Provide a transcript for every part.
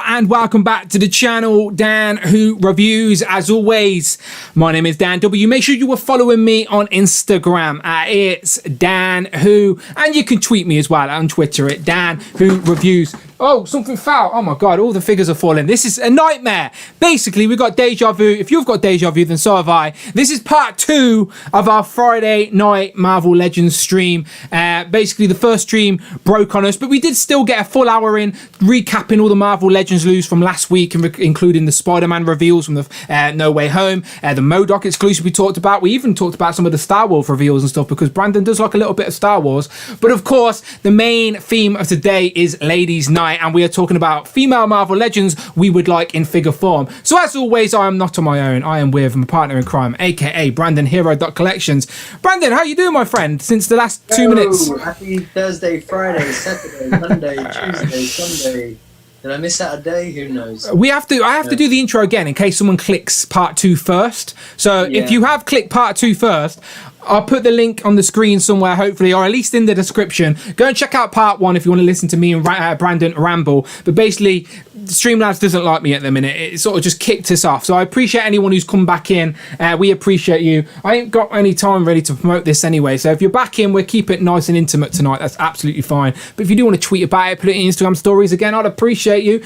and welcome back to the channel, Dan Who Reviews. As always, my name is Dan W. Make sure you are following me on Instagram at It's Dan Who, and you can tweet me as well on Twitter at Dan Who Reviews. Oh, something foul. Oh my God, all the figures are falling. This is a nightmare. Basically, we've got deja vu. If you've got deja vu, then so have I. This is part 2 of our Friday night Marvel Legends stream. Basically, the first stream broke on us, but we did still get a full hour in, recapping all the Marvel Legends news from last week, including the Spider-Man reveals from the No Way Home, the MODOK exclusive we talked about. We even talked about some of the Star Wars reveals and stuff, because Brandon does like a little bit of Star Wars. But of course, the main theme of today is Ladies' Night, and we are talking about female Marvel Legends we would like in figure form. So as always, I am not on my own. I am with my partner in crime, aka Brandon Hero.collections. Brandon, how you doing, my friend, since the last 2 minutes? Happy Thursday, Friday, Saturday, Monday, Tuesday, Sunday. Did I miss out a day? Who knows? I have to do the intro again in case someone clicks part 2 first. So if you have clicked part 2 first, I'll put the link on the screen somewhere, hopefully, or at least in the description. Go and check out part 1 if you want to listen to me and Brandon ramble. But basically, Streamlabs doesn't like me at the minute. It sort of just kicked us off. So I appreciate anyone who's come back in. We appreciate you. I ain't got any time really to promote this anyway. So if you're back in, we'll keep it nice and intimate tonight. That's absolutely fine. But if you do want to tweet about it, put it in Instagram stories again, I'd appreciate you.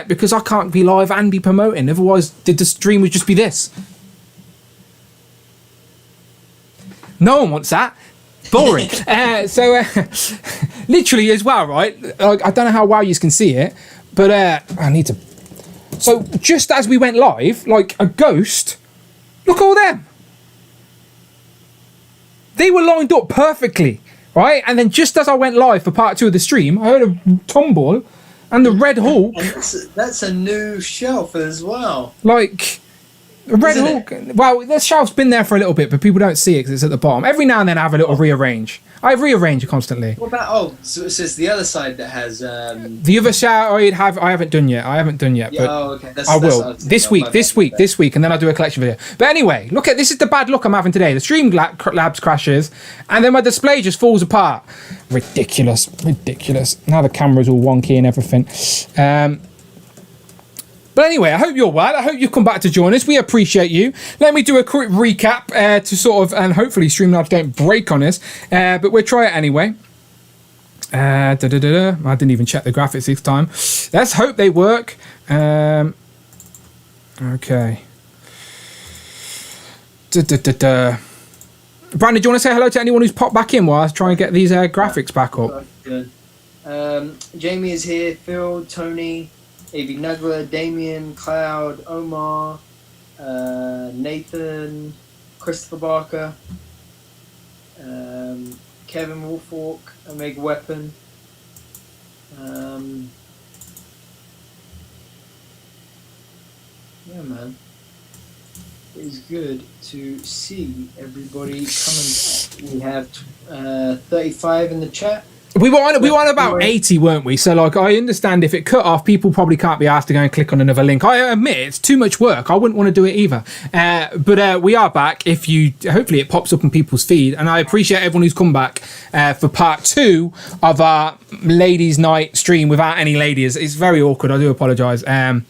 Because I can't be live and be promoting. Otherwise, the stream would just be this. No one wants that. Boring. Literally as well, right? I don't know how well you can see it, but I need to. So just as we went live, like a ghost, look at all them. They were lined up perfectly, right? And then just as I went live for part 2 of the stream, I heard a tumble and the Red Hulk. That's a new shelf as well. Like... Red Hulk. Well, the shelf's been there for a little bit, but people don't see it because it's at the bottom. Every now and then I have a little rearrange. I rearrange it constantly. What about, so it's the other side that has... The other shelf I haven't done yet. But okay. I will. This week, and then I'll do a collection video. But anyway, look at, this is the bad luck I'm having today. The Streamlabs crashes, and then my display just falls apart. Ridiculous. Now the camera's all wonky and everything. But anyway, I hope you're well. I hope you come back to join us. We appreciate you. Let me do a quick recap to sort of, and hopefully Streamlabs don't break on us. But we'll try it anyway. I didn't even check the graphics this time. Let's hope they work. Okay. Brandon, do you want to say hello to anyone who's popped back in while I try and get these graphics back up? Good. Jamie is here. Phil, Tony... A.V. Nugler, Damien, Cloud, Omar, Nathan, Christopher Barker, Kevin Wolfwalk, Omega Weapon, yeah, man. It is good to see everybody coming back. We have 35 in the chat. We were on about 80, weren't we? So, like, I understand if it cut off, people probably can't be asked to go and click on another link. I admit it's too much work. I wouldn't want to do it either. But we are back. Hopefully it pops up in people's feed. And I appreciate everyone who's come back for part 2 of our Ladies' Night stream without any ladies. It's very awkward. I do apologise. I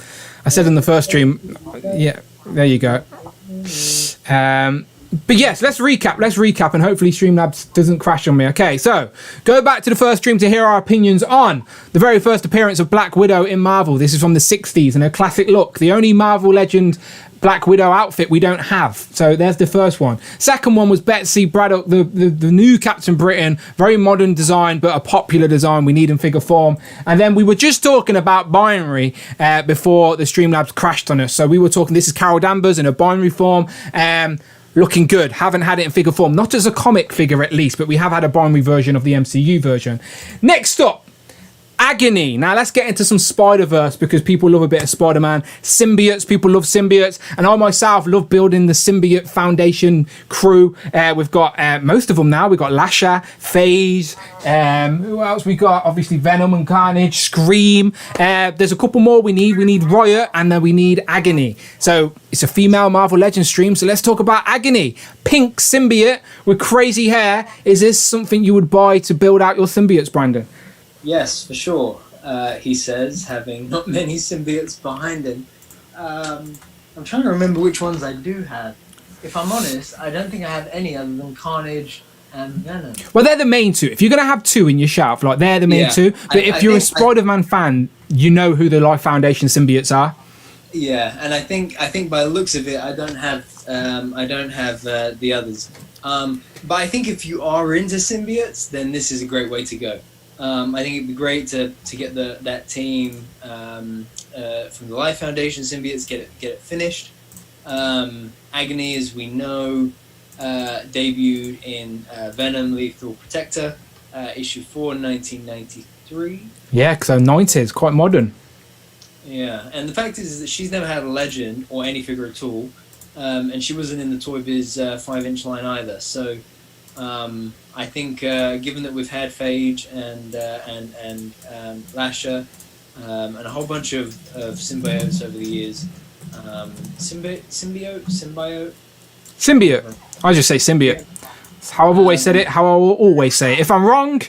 said in the first stream, yeah, there you go. But yes, let's recap, and hopefully Streamlabs doesn't crash on me. Okay, so go back to the first stream to hear our opinions on the very first appearance of Black Widow in Marvel. This is from the 60s and a classic look. The only Marvel Legend Black Widow outfit we don't have. So there's the first one. Second one was Betsy Braddock, the new Captain Britain. Very modern design, but a popular design we need in figure form. And then we were just talking about Binary before the Streamlabs crashed on us. So we were talking, this is Carol Danvers in a Binary form. Looking good. Haven't had it in figure form. Not as a comic figure, at least, but we have had a Binary version of the MCU version. Next up, Agony. Now let's get into some Spider-Verse, because people love a bit of Spider-Man. Symbiotes, people love symbiotes, and I myself love building the Symbiote Foundation crew. We've got most of them now. We've got Lasha, FaZe, who else we got? Obviously Venom and Carnage, Scream. There's a couple more we need. We need Riot, and then we need Agony. So it's a female Marvel Legends stream, so let's talk about Agony. Pink symbiote with crazy hair. Is this something you would buy to build out your symbiotes, Brandon? Yes, for sure. he says, having not many symbiotes behind him. I'm trying to remember which ones I do have. If I'm honest, I don't think I have any other than Carnage and Venom. Well, they're the main two. If you're going to have two in your shelf, like, they're the main two. But if you're a Spider-Man fan, you know who the Life Foundation symbiotes are. Yeah, and I think by the looks of it, I don't have the others. But I think if you are into symbiotes, then this is a great way to go. I think it'd be great to get that team from the Life Foundation symbiotes, get it finished. Agony, as we know, debuted in Venom Lethal Protector, issue 4, 1993. Yeah, so 90s, quite modern. Yeah, and the fact is that she's never had a legend or any figure at all, and she wasn't in the Toy Biz 5-inch line either. So I think given that we've had Phage and Lasher and a whole bunch of symbiotes over the years, symbiote. I just say symbiote. It's how I've always said it. How I will always say it. If I'm wrong,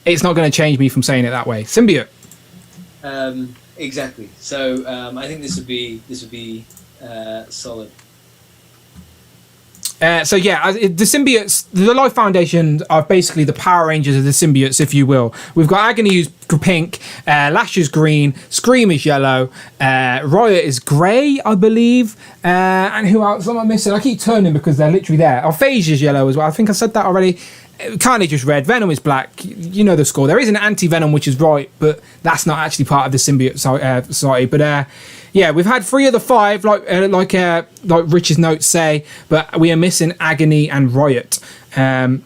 it's not going to change me from saying it that way. Symbiote. Exactly. So I think this would be solid. So yeah, the symbiotes, the Life Foundation are basically the Power Rangers of the symbiotes, if you will. We've got Agony, who's pink, Lash is green, Scream is yellow, Riot is grey, I believe, and who else am I missing? I keep turning because they're literally there. Oh, Phage is yellow as well. I think I said that already. Carnage is red, Venom is black. You know the score. There is an anti-Venom, which is right, but that's not actually part of the symbiote society. But yeah, we've had 3 of the 5, like Rich's notes say, but we are missing Agony and Riot. The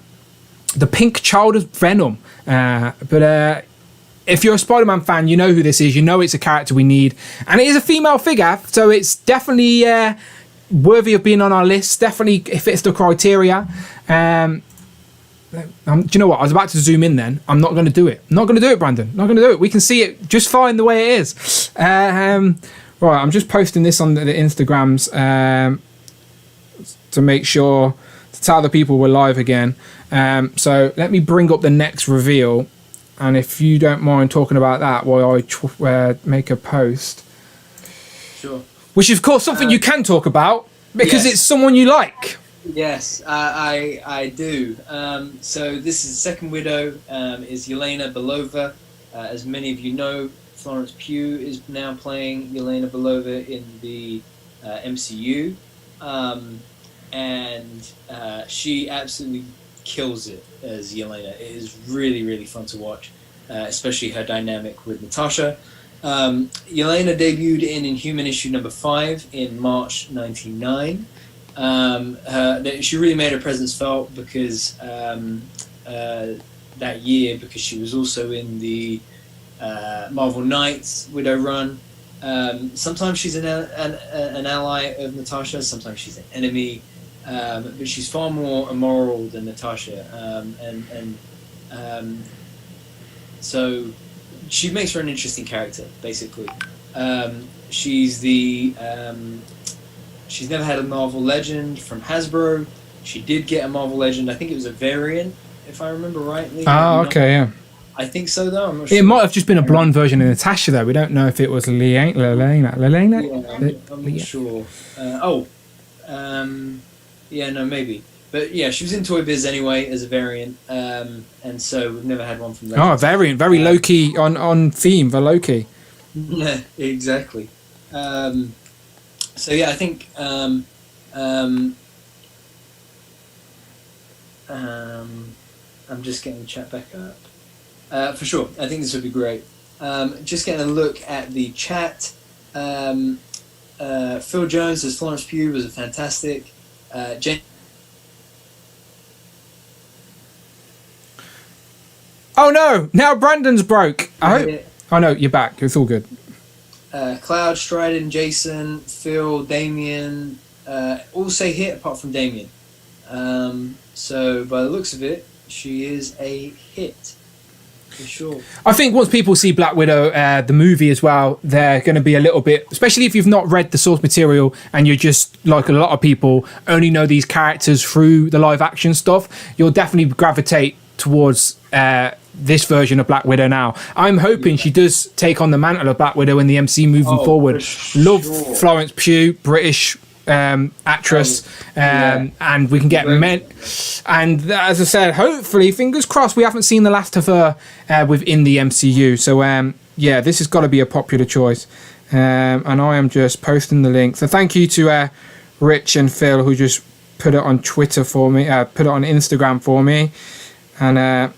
pink child of Venom. But if you're a Spider-Man fan, you know who this is. You know it's a character we need, and it is a female figure, so it's definitely worthy of being on our list. Definitely it fits the criteria. Do you know what? I was about to zoom in then. I'm not going to do it. I'm not going to do it, Brandon. Not going to do it. We can see it just fine the way it is. Right, I'm just posting this on the Instagrams to make sure, to tell the people we're live again. So let me bring up the next reveal. And if you don't mind talking about that while I make a post. Sure. Which is, of course, something you can talk about because it's someone you like. Yes, I do. So this is the second Widow, is Yelena Belova. As many of you know, Florence Pugh is now playing Yelena Belova in the MCU. And she absolutely kills it as Yelena. It is really, really fun to watch, especially her dynamic with Natasha. Yelena debuted in Inhuman issue number 5 in March 1999. She really made her presence felt because that year, because she was also in the Marvel Knights Widow run. Sometimes she's an ally of Natasha, sometimes she's an enemy, but she's far more immoral than Natasha, so she makes her an interesting character, basically. She's never had a Marvel Legend from Hasbro. She did get a Marvel Legend. I think it was a variant, if I remember rightly. Oh, okay, yeah. I think so, though. I'm not sure. It might have just been a blonde version of Natasha, though. We don't know if it was Lelena. Yeah, I'm not sure. Yeah, no, maybe. But yeah, she was in Toy Biz anyway as a variant, and so we've never had one from Legends. Oh, a variant. Very low-key, on theme for Loki. Yeah, exactly. So yeah, I think I'm just getting the chat back up. For sure, I think this would be great. Just getting a look at the chat. Phil Jones says Florence Pugh was a fantastic. Oh no! Now Brandon's broke. I hope. Oh no, you're back. It's all good. Cloud, Stridon, Jason, Phil, Damien, all say hit apart from Damien. So by the looks of it, she is a hit. For sure. I think once people see Black Widow, the movie as well, they're going to be a little bit, especially if you've not read the source material and you're just, like a lot of people, only know these characters through the live action stuff, you'll definitely gravitate towards this version of Black Widow now. I'm hoping she does take on the mantle of Black Widow in the MC moving forward. Love Florence Pugh, British actress, and we can get men. And as I said, hopefully, fingers crossed, we haven't seen the last of her within the MCU. So yeah, this has got to be a popular choice. And I am just posting the link. So thank you to Rich and Phil who just put it on Twitter for me, put it on Instagram for me, and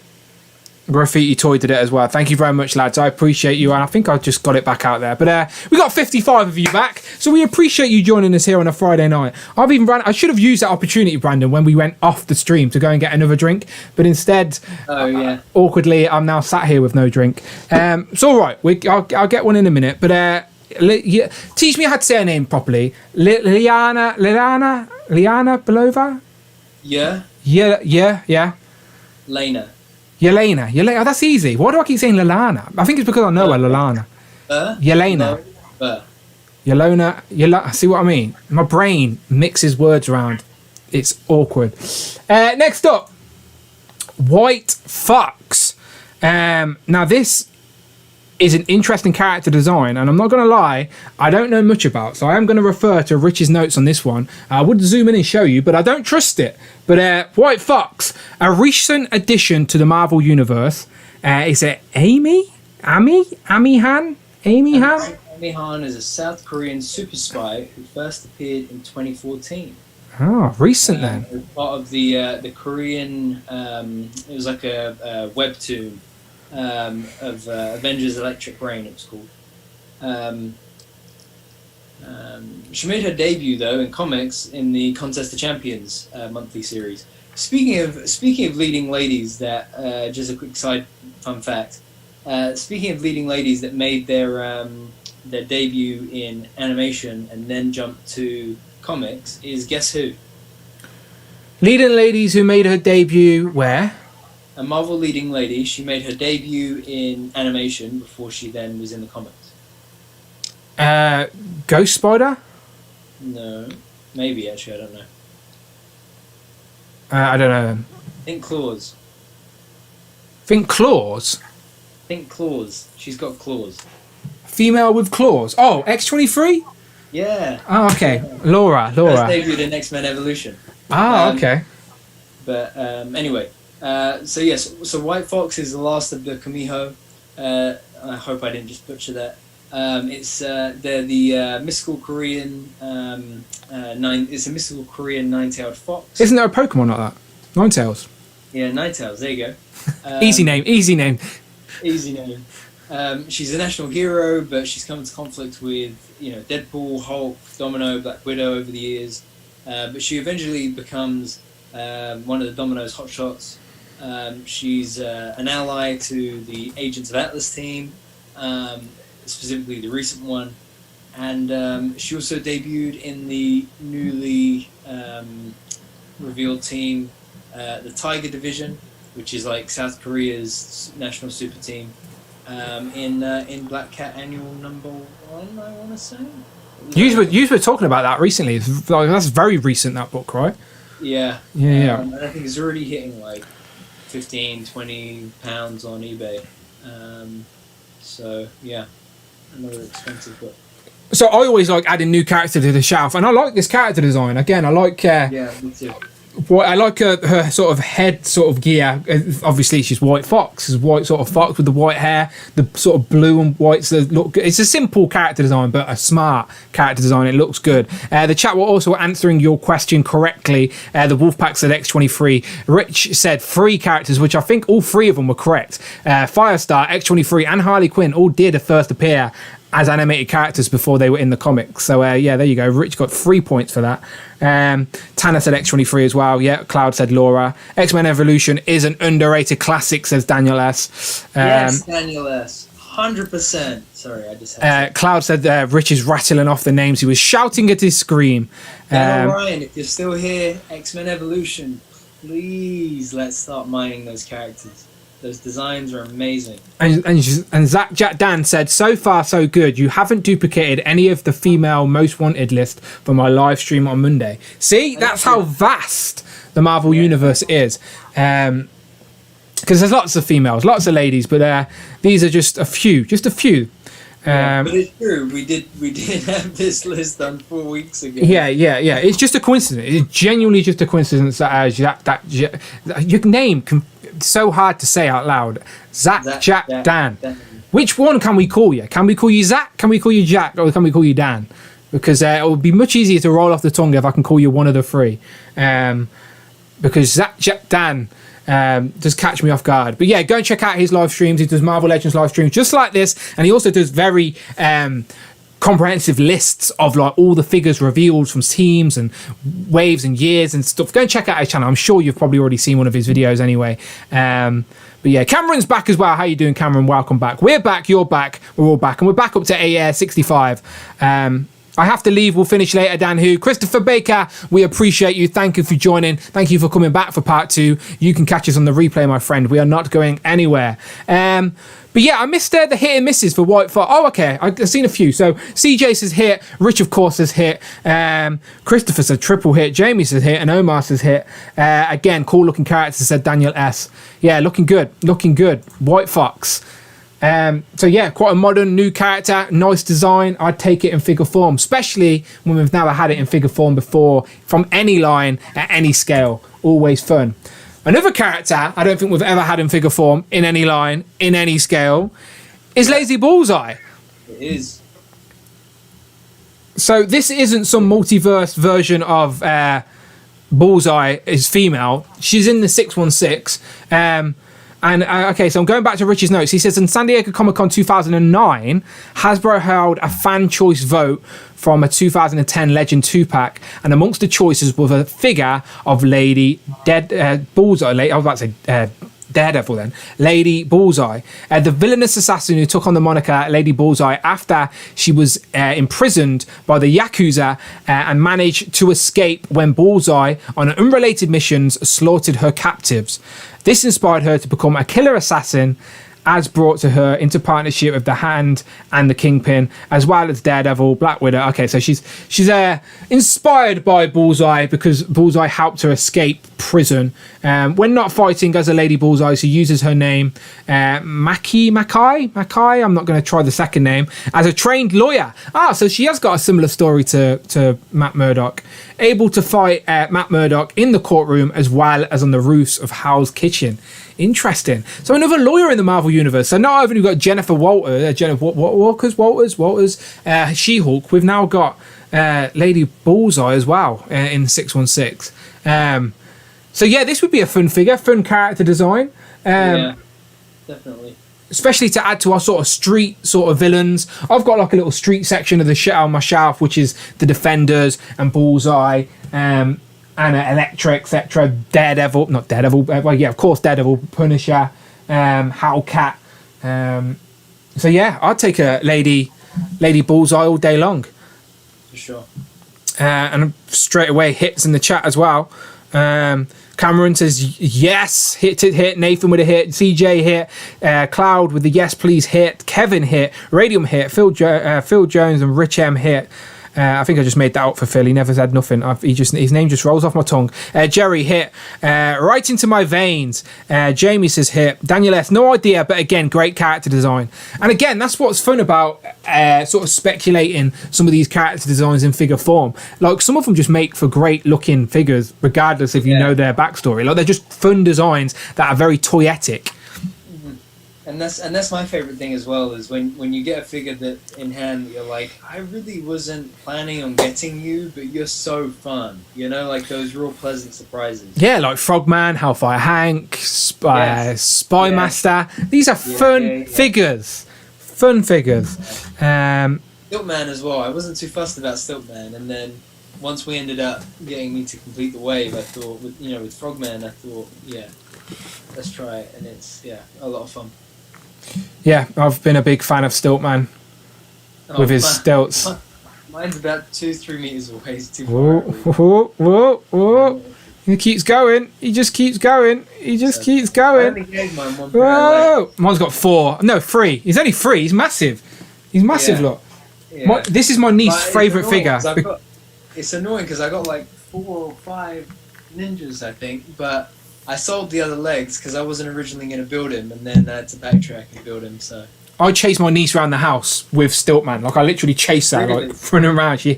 Graffiti Toy did it as well. Thank you very much, lads. I appreciate you, and I think I just got it back out there. But we got 55 of you back, so we appreciate you joining us here on a Friday night. I should have used that opportunity, Brandon, when we went off the stream to go and get another drink, but instead, awkwardly, I'm now sat here with no drink. It's all right. I'll get one in a minute, but teach me how to say her name properly. Liana Belova? Yeah. Lena. Yelena. Oh, that's easy. Why do I keep saying Lalana? I think it's because I know her, Lalana. Yelena. Yelena. See what I mean? My brain mixes words around. It's awkward. Next up, White Fox. Now, this is an interesting character design, and I'm not going to lie, I don't know much about, so I am going to refer to Rich's notes on this one. I would zoom in and show you, but I don't trust it. But White Fox, a recent addition to the Marvel Universe. Is it Amy Han? Amy Han is a South Korean super spy who first appeared in 2014. Oh, recent then. As part of the Korean, it was like a webtoon of Avengers Electric Rain, it was called. She made her debut though in comics in the Contest of Champions monthly series. Speaking of leading ladies, that just a quick side fun fact. Speaking of leading ladies that made their debut in animation and then jumped to comics, is guess who? Leading ladies who made her debut where? A Marvel leading lady. She made her debut in animation before she then was in the comics. Ghost Spider? No. Maybe, actually. I don't know. I don't know. Think claws. Think claws? Think claws. She's got claws. Female with claws. Oh, X-23? Yeah. Oh, okay. Laura. First debuted in X-Men Evolution. Ah, okay. But anyway. So yes, so White Fox is the last of the Kumiho. I hope I didn't just butcher that. They're the mystical Korean it's a mystical Korean nine-tailed fox. Isn't there a Pokemon like that? Ninetales. Yeah, Ninetales. There you go. Easy name. Easy name. She's a national hero, but she's come into conflict with Deadpool, Hulk, Domino, Black Widow over the years. But she eventually becomes one of the Domino's hotshots. She's an ally to the Agents of Atlas team, specifically the recent one. And she also debuted in the newly revealed team, the Tiger Division, which is like South Korea's national super team, in Black Cat Annual number 1, I want to say. You were talking about that recently. That's very recent, that book, right? Yeah. And I think it's already hitting like £15-20 on eBay. So yeah, another expensive book. So I always like adding new character to the shelf, and I like this character design. Again, I like yeah, me too. I like her sort of head sort of gear. Obviously, she's White Fox. She's white sort of fox with the white hair, the sort of blue and whites that look good. It's a simple character design, but a smart character design. It looks good. The chat were also answering your question correctly. The Wolfpack said X-23. Rich said 3 characters, which I think all 3 of them were correct. Firestar, X-23, and Harley Quinn all did first appear as animated characters before they were in the comics. So yeah, there you go. Rich got 3 points for that. Tanner said X-23 as well. Yeah, Cloud said Laura. X-Men Evolution is an underrated classic, says Daniel S. Yes, Daniel S. 100%. Sorry, I just had Cloud said Rich is rattling off the names. He was shouting at his scream. Ryan, if you're still here, X-Men Evolution, please let's start mining those characters. Those designs are amazing. And Zach Jack Dan said, so far so good. You haven't duplicated any of the female most wanted list for my live stream on Monday. See, that's how vast the Marvel universe is. because there's lots of females, lots of ladies, but these are just a few. But it's true. We did have this list done 4 weeks ago. Yeah. It's just a coincidence. It's genuinely just a coincidence that your name so hard to say out loud. Zach, Jack, Dan. Which one can we call you? Can we call you Zach? Can we call you Jack? Or can we call you Dan? Because it would be much easier to roll off the tongue if I can call you one of the three. Because Zach, Jack, Dan does catch me off guard. But yeah, go and check out his live streams. He does Marvel Legends live streams just like this. And he also does very comprehensive lists of like all the figures revealed from teams and waves and years and stuff. Go and check out his channel. I'm sure you've probably already seen one of his videos anyway. But yeah, Cameron's back as well. How you doing, Cameron? Welcome back. We're back. You're back. We're all back. And we're back up to AR 65. I have to leave. We'll finish later, Dan Who. Christopher Baker, we appreciate you. Thank you for joining. Thank you for coming back for part 2. You can catch us on the replay, my friend. We are not going anywhere. But yeah, I missed the hit and misses for White Fox. Oh, okay. I've seen a few. So CJ says hit. Rich, of course, says hit. Christopher said triple hit. Jamie says hit. And Omar says hit. Again, cool looking characters, said Daniel S. Yeah, looking good. Looking good. White Fox. So yeah, quite a modern new character, nice design. I'd take it in figure form, especially when we've never had it in figure form before, from any line at any scale. Always fun. Another character I don't think we've ever had in figure form, in any line, in any scale, is Lazy Bullseye. It is. So this isn't some multiverse version of Bullseye is female. She's in the 616. Okay, so I'm going back to Rich's notes. He says, in San Diego Comic-Con 2009, Hasbro held a fan choice vote from a 2010 Legend 2-pack, and amongst the choices was a figure of Lady Bullseye. I was about to say Daredevil then. Lady Bullseye. The villainous assassin who took on the moniker Lady Bullseye after she was imprisoned by the Yakuza and managed to escape when Bullseye, on unrelated missions, slaughtered her captives. This inspired her to become a killer assassin, as brought to her into partnership with the Hand and the Kingpin, as well as Daredevil, Black Widow. Okay, so she's inspired by Bullseye because Bullseye helped her escape prison. When not fighting as a Lady Bullseye, she uses her name, Makai. I'm not going to try the second name, as a trained lawyer. So she has got a similar story to Matt Murdock. Able to fight Matt Murdock in the courtroom as well as on the roofs of Hell's Kitchen. Interesting. So another lawyer in the Marvel Universe. So not only have we got Jennifer Walters, She-Hulk, we've now got Lady Bullseye as well in 616. So yeah, this would be a fun figure, fun character design. Yeah, definitely. Especially to add to our sort of street sort of villains. I've got like a little street section of the on my shelf, which is the Defenders and Bullseye, and Elektra, etc. Daredevil, not Daredevil, well, yeah, of course, Daredevil, Punisher, Hellcat. So yeah, I'd take a Lady Bullseye all day long. For sure. And straight away hits in the chat as well. Cameron says yes, hit. Nathan with a hit, CJ hit, Cloud with the yes please hit, Kevin hit, Radium hit, Phil Jones and Rich M hit. I think I just made that up for Phil. He never said nothing. His name just rolls off my tongue. Jerry hit right into my veins. Jamie says hit. Daniel S. No idea, but again, great character design. And again, that's what's fun about sort of speculating some of these character designs in figure form. Like some of them just make for great looking figures, regardless if you know their backstory. Like they're just fun designs that are very toyetic. And that's my favorite thing as well, is when you get a figure that in hand, you're like, I really wasn't planning on getting you, but you're so fun. You know, like those real pleasant surprises. Yeah, like Frogman, Hellfire Hank, Spy Master. These are fun figures. Fun figures. Stiltman as well. I wasn't too fussed about Stiltman, and then once we ended up getting me to complete the wave, I thought, with Frogman, I thought, let's try it, and it's a lot of fun. Yeah, I've been a big fan of Stiltman with his stilts. Mine's about 2-3 meters away. It's too far away. He keeps going. He just keeps going. I only gave mine one pair. Whoa! Mine's got 4. No, 3. He's only 3. He's massive. Look. Yeah. This is my niece's favourite figure. It's annoying because I got like 4 or 5 ninjas, I think, but I sold the other legs because I wasn't originally going to build him, and then I had to backtrack and build him. So I chased my niece around the house with Stiltman. Like I literally chased her, Really? like running around. She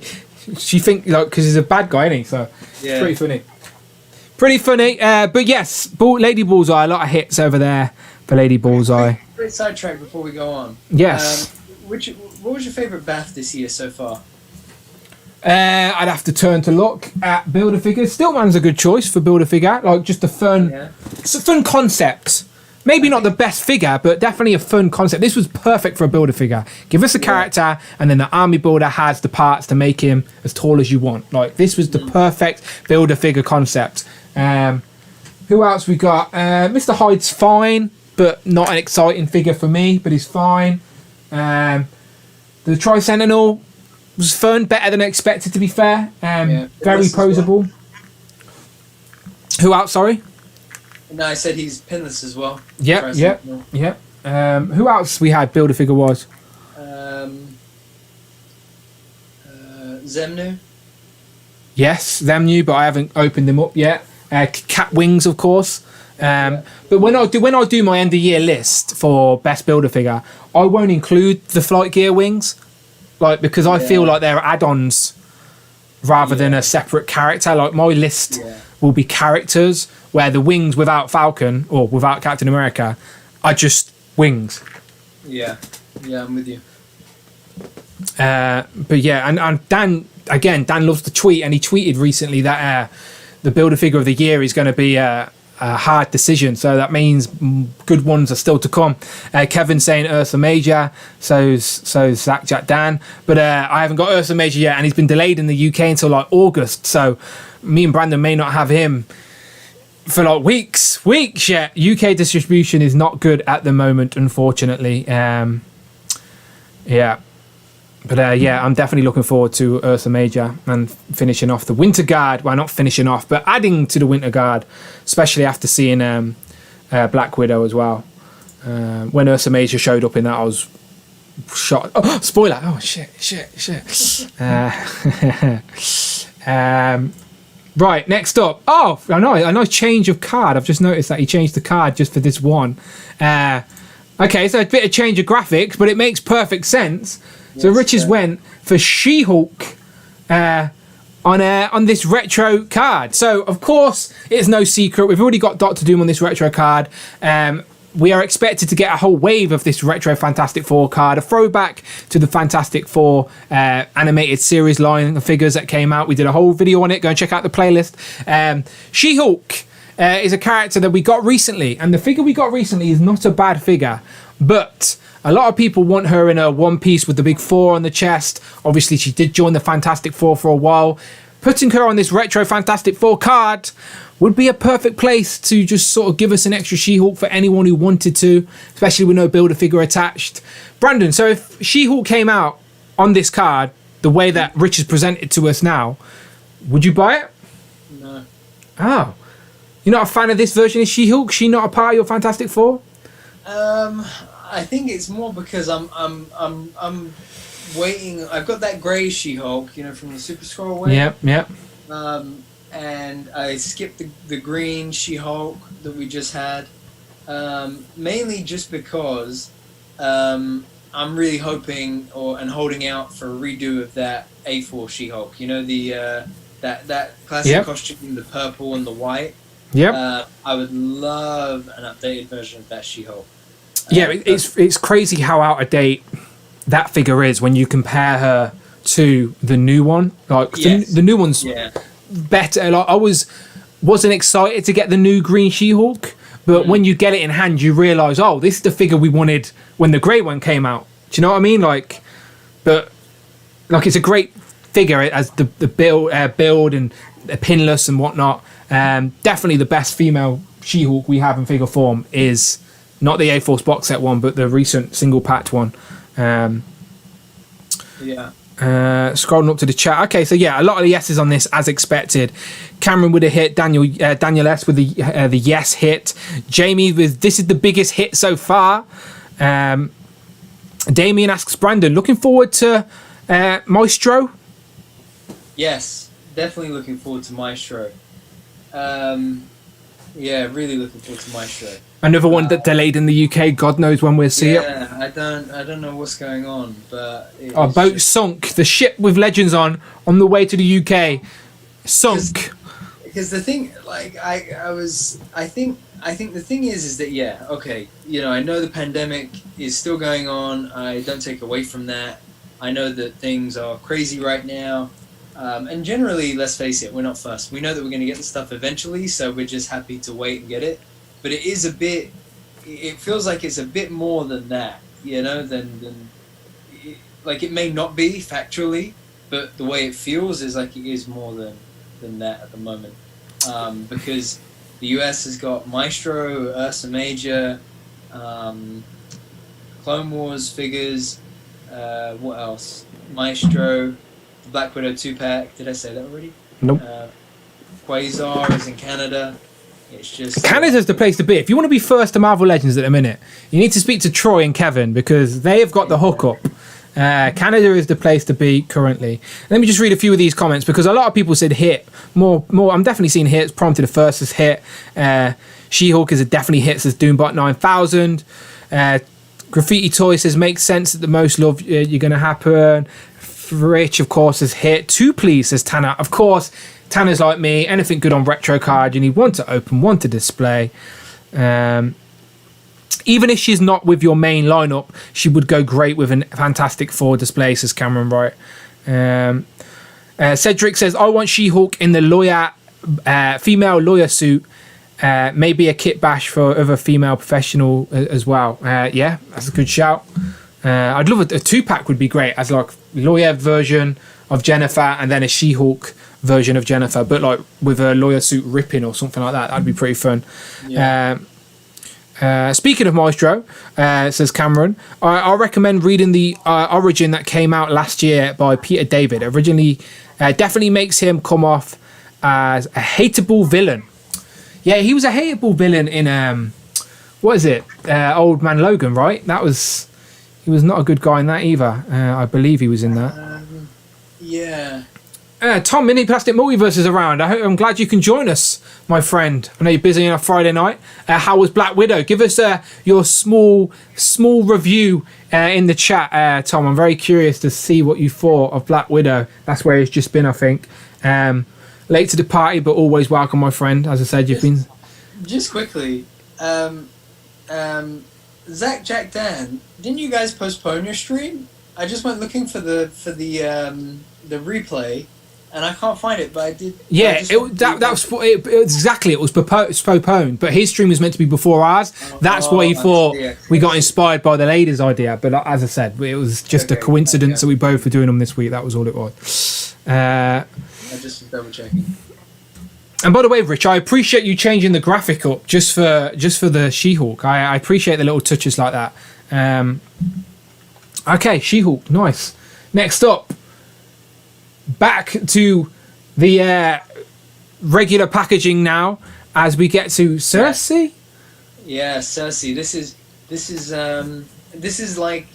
think like because he's a bad guy, isn't he? So yeah, it's pretty funny. Pretty funny. But yes, Lady Bullseye. A lot of hits over there for Lady Bullseye. Great sidetrack before we go on. Yes. What was your favorite bath this year so far? I'd have to turn to look at Build-A-Figure. Stillman's a good choice for Build-A-Figure. Like just a fun, it's a fun concept. Maybe not the best figure, but definitely a fun concept. This was perfect for a Build-A-Figure. Give us a character, and then the army builder has the parts to make him as tall as you want. Like this was the perfect Build-A-Figure concept. Who else we got? Mr. Hyde's fine, but not an exciting figure for me. But he's fine. The Tri-Sentinel was fun, better than expected to be fair. Very posable. Well. Who else, sorry? No, I said he's pinless as well. Yep. Who else we had Build-A-Figure was? Zemnu. Yes, Zemnu, but I haven't opened them up yet. Cat Wings, of course. But when I do my end of year list for best Build-A-Figure, I won't include the Flight Gear wings. Like because I feel like they're add-ons rather than a separate character. Like my list will be characters where the wings without Falcon or without Captain America are just wings. Yeah, I'm with you. But yeah, and Dan loves to tweet, and he tweeted recently that the Build-A-Figure of the year is going to be a hard decision, so that means good ones are still to come. Kevin saying Ursa Major, so's Zach Jack Dan, but I haven't got Ursa Major yet, and he's been delayed in the UK until like August, so me and Brandon may not have him for like weeks yet. UK distribution is not good at the moment, unfortunately. But I'm definitely looking forward to Ursa Major and finishing off the Winter Guard. Well, not finishing off, but adding to the Winter Guard, especially after seeing Black Widow as well. When Ursa Major showed up in that, I was shocked. Oh, spoiler! Oh, shit. Right, next up. Oh, I know, a nice change of card. I've just noticed that he changed the card just for this one. Okay, so a bit of change of graphics, but it makes perfect sense. So Richards went for She-Hulk on this retro card. So, of course, it's no secret. We've already got Doctor Doom on this retro card. We are expected to get a whole wave of this retro Fantastic Four card, a throwback to the Fantastic Four animated series line of figures that came out. We did a whole video on it. Go and check out the playlist. She-Hulk is a character that we got recently, and the figure we got recently is not a bad figure, but a lot of people want her in a one piece with the big 4 on the chest. Obviously, she did join the Fantastic Four for a while. Putting her on this retro Fantastic Four card would be a perfect place to just sort of give us an extra She-Hulk for anyone who wanted to, especially with no Build-A-Figure attached. Brandon, so if She-Hulk came out on this card the way that Rich has presented to us now, would you buy it? No. Oh. You're not a fan of this version of She-Hulk? She not a part of your Fantastic Four? I think it's more because I'm waiting. I've got that grey She-Hulk, from the Super Skrull wave. Yep. And I skipped the green She-Hulk that we just had, mainly just because I'm really hoping and holding out for a redo of that A4 She-Hulk. That classic costume, the purple and the white. Yep. I would love an updated version of that She-Hulk. It's crazy how out of date that figure is when you compare her to the new one. Like the new one's better. Like I wasn't excited to get the new green She-Hulk, but when you get it in hand, you realise, oh, this is the figure we wanted when the grey one came out. Do you know what I mean? But it's a great figure as the build and pinless and whatnot. Definitely the best female She-Hulk we have in figure form is not the A-Force box set one, but the recent single packed one. Scrolling up to the chat. Okay, so a lot of the yeses on this as expected. Cameron with a hit. Daniel S with the yes hit. Jamie with this is the biggest hit so far. Damien asks Brandon, looking forward to Maestro? Yes, definitely looking forward to Maestro. Yeah, really looking forward to Maestro. Another one that delayed in the UK. God knows when we'll see it. Yeah, I don't know what's going on, but Our boat sunk. The ship with Legends on the way to the UK sunk. Because the thing, like I think the thing is that yeah, okay, you know, I know the pandemic is still going on. I don't take away from that. I know that things are crazy right now, and generally, let's face it, we're not fussed. We know that we're going to get the stuff eventually, so we're just happy to wait and get it. But it is a bit. It feels like it's a bit more than that, you know, than like it may not be factually, but the way it feels is like it is more than that at the moment, because the US has got Maestro, Ursa Major, Clone Wars figures. What else? Maestro, the Black Widow 2-pack. Did I say that already? Nope. Quasar is in Canada. It's just Canada's the place to be. If you want to be first to Marvel Legends at the minute, you need to speak to Troy and Kevin because they have got the hookup. Canada is the place to be currently. Let me just read a few of these comments because a lot of people said hit. More. I'm definitely seeing hits. Prompted the first as hit. She-Hulk is a definitely hit, says Doombot 9000. Graffiti Toy says makes sense that the most love you're going to happen. Rich, of course, has hit. Two please, says Tanner. Of course, Tanner's like me. Anything good on retro card, you need one to open, one to display. Even if she's not with your main lineup, she would go great with a Fantastic Four display, says Cameron Wright. Cedric says, I want She-Hulk in the lawyer, female lawyer suit. Maybe a kit bash for other female professional as well. Yeah, that's a good shout. I'd love a 2-pack would be great as like lawyer version of Jennifer and then a She-Hulk version of Jennifer, but like with a lawyer suit ripping or something like that. That'd be pretty fun. Yeah. Speaking of Maestro, says Cameron, I recommend reading the Origin that came out last year by Peter David. Originally, definitely makes him come off as a hateable villain. Yeah, he was a hateable villain in what is it? Old Man Logan, right? He was not a good guy in that either. I believe he was in that. Yeah. Tom, Mini Plastic Multiverse is around. I'm glad you can join us, my friend. I know you're busy on a Friday night. How was Black Widow? Give us your small review in the chat, Tom. I'm very curious to see what you thought of Black Widow. That's where it's just been, I think. Late to the party, but always welcome, my friend. As I said, you've been... Just quickly, Zach, Jack, Dan, didn't you guys postpone your stream? I just went looking for the replay, and I can't find it. But I did. Yeah, it was postponed. But his stream was meant to be before ours. That's why he thought we got inspired by the ladies' idea. But as I said, it was just a coincidence that we both were doing them this week. That was all it was. I just double checking. And by the way, Rich, I appreciate you changing the graphic up just for the She-Hulk. I appreciate the little touches like that. Okay, She-Hulk, nice. Next up, back to the regular packaging now as we get to Cersei. Yeah, Cersei. This is like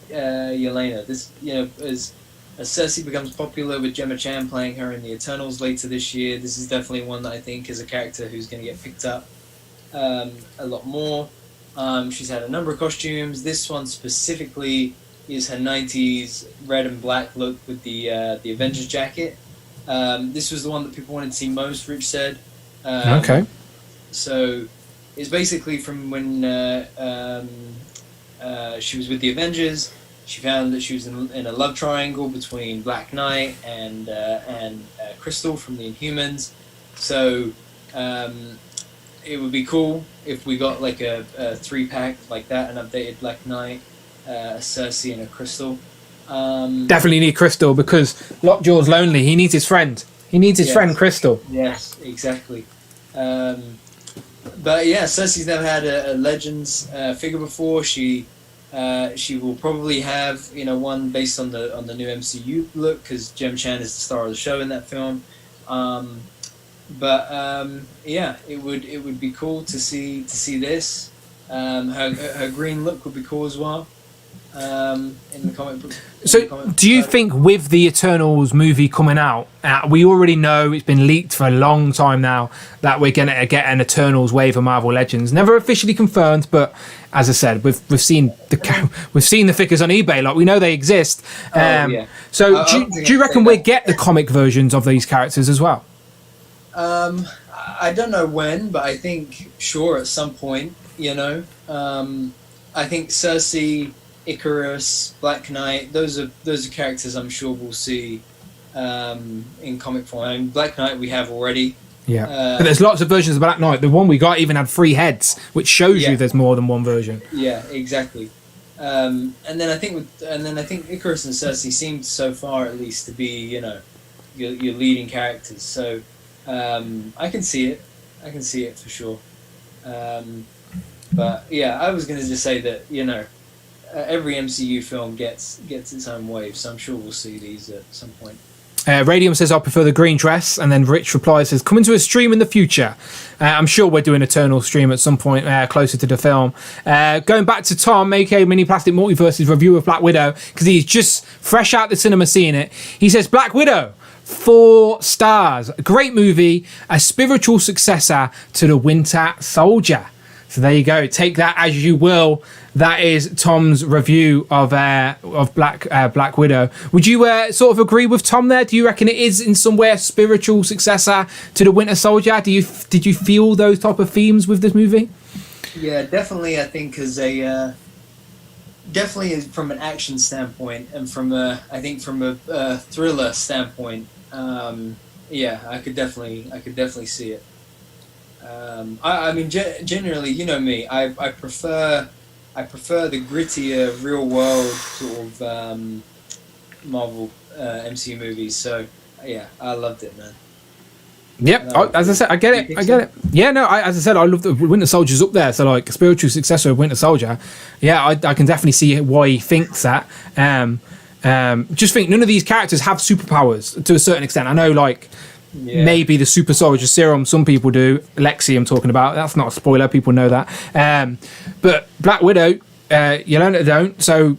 Yelena. This, you know, as Cersei becomes popular with Gemma Chan playing her in the Eternals later this year, this is definitely one that I think is a character who's going to get picked up a lot more. She's had a number of costumes. This one specifically is her 90s red and black look with the Avengers jacket. This was the one that people wanted to see most, Rich said. Okay. So it's basically from when she was with the Avengers. She found that she was in a love triangle between Black Knight and Crystal from the Inhumans. So it would be cool if we got like a 3-pack like that, an updated Black Knight, a Cersei, and a Crystal. Definitely need Crystal because Lockjaw's lonely. He needs his friend. He needs his friend Crystal. Yes, exactly. But yeah, Cersei's never had a Legends figure before. She will probably have one based on the new MCU look because Gemma Chan is the star of the show in that film. Yeah, it would be cool to see this. Her green look would be cool as well. in the comic book. So, do you think with the Eternals movie coming out, we already know it's been leaked for a long time now that we're going to get an Eternals wave of Marvel Legends? Never officially confirmed, but as I said, we've seen the figures on eBay. Like, we know they exist. So, do you reckon we'll get the comic versions of these characters as well? I don't know when, but I think sure at some point. You know, I think Cersei, Icarus, Black Knight, those are characters I'm sure we'll see in comic form. I mean, Black Knight we have already. Yeah, but there's lots of versions of Black Knight. The one we got even had 3 heads, which shows you there's more than one version. Yeah, exactly. And then I think Icarus and Cersei seem so far at least to be, you know, your leading characters. So I can see it. I can see it for sure. But yeah, I was going to just say that, you know, every MCU film gets its own wave, so I'm sure we'll see these at some point. Radium says, I prefer the green dress. And then Rich replies, says, coming to a stream in the future. I'm sure we're doing Eternal stream at some point closer to the film. Going back to Tom, aka Mini Plastic Multiverse's review of Black Widow, because he's just fresh out the cinema seeing it. He says, Black Widow, 4 stars. Great movie, a spiritual successor to The Winter Soldier. So there you go. Take that as you will. That is Tom's review of Black Widow. Would you sort of agree with Tom there? Do you reckon it is in some way a spiritual successor to The Winter Soldier? Did you feel those type of themes with this movie? Yeah, definitely. I think definitely from an action standpoint and from a thriller standpoint. Yeah, I could definitely see it. I mean, generally, you know me. I prefer the grittier, real world sort of Marvel MCU movies. So yeah, I loved it, man. Yep, as I said, I get it. Yeah, no, as I said, I love the Winter Soldier's up there. So like, spiritual successor of Winter Soldier. Yeah, I can definitely see why he thinks that. Just think none of these characters have superpowers to a certain extent. I know, like. Yeah. Maybe the super soldier serum, some people do. Lexi, I'm talking about. That's not a spoiler. People know that. But Black Widow, Yelena don't. So,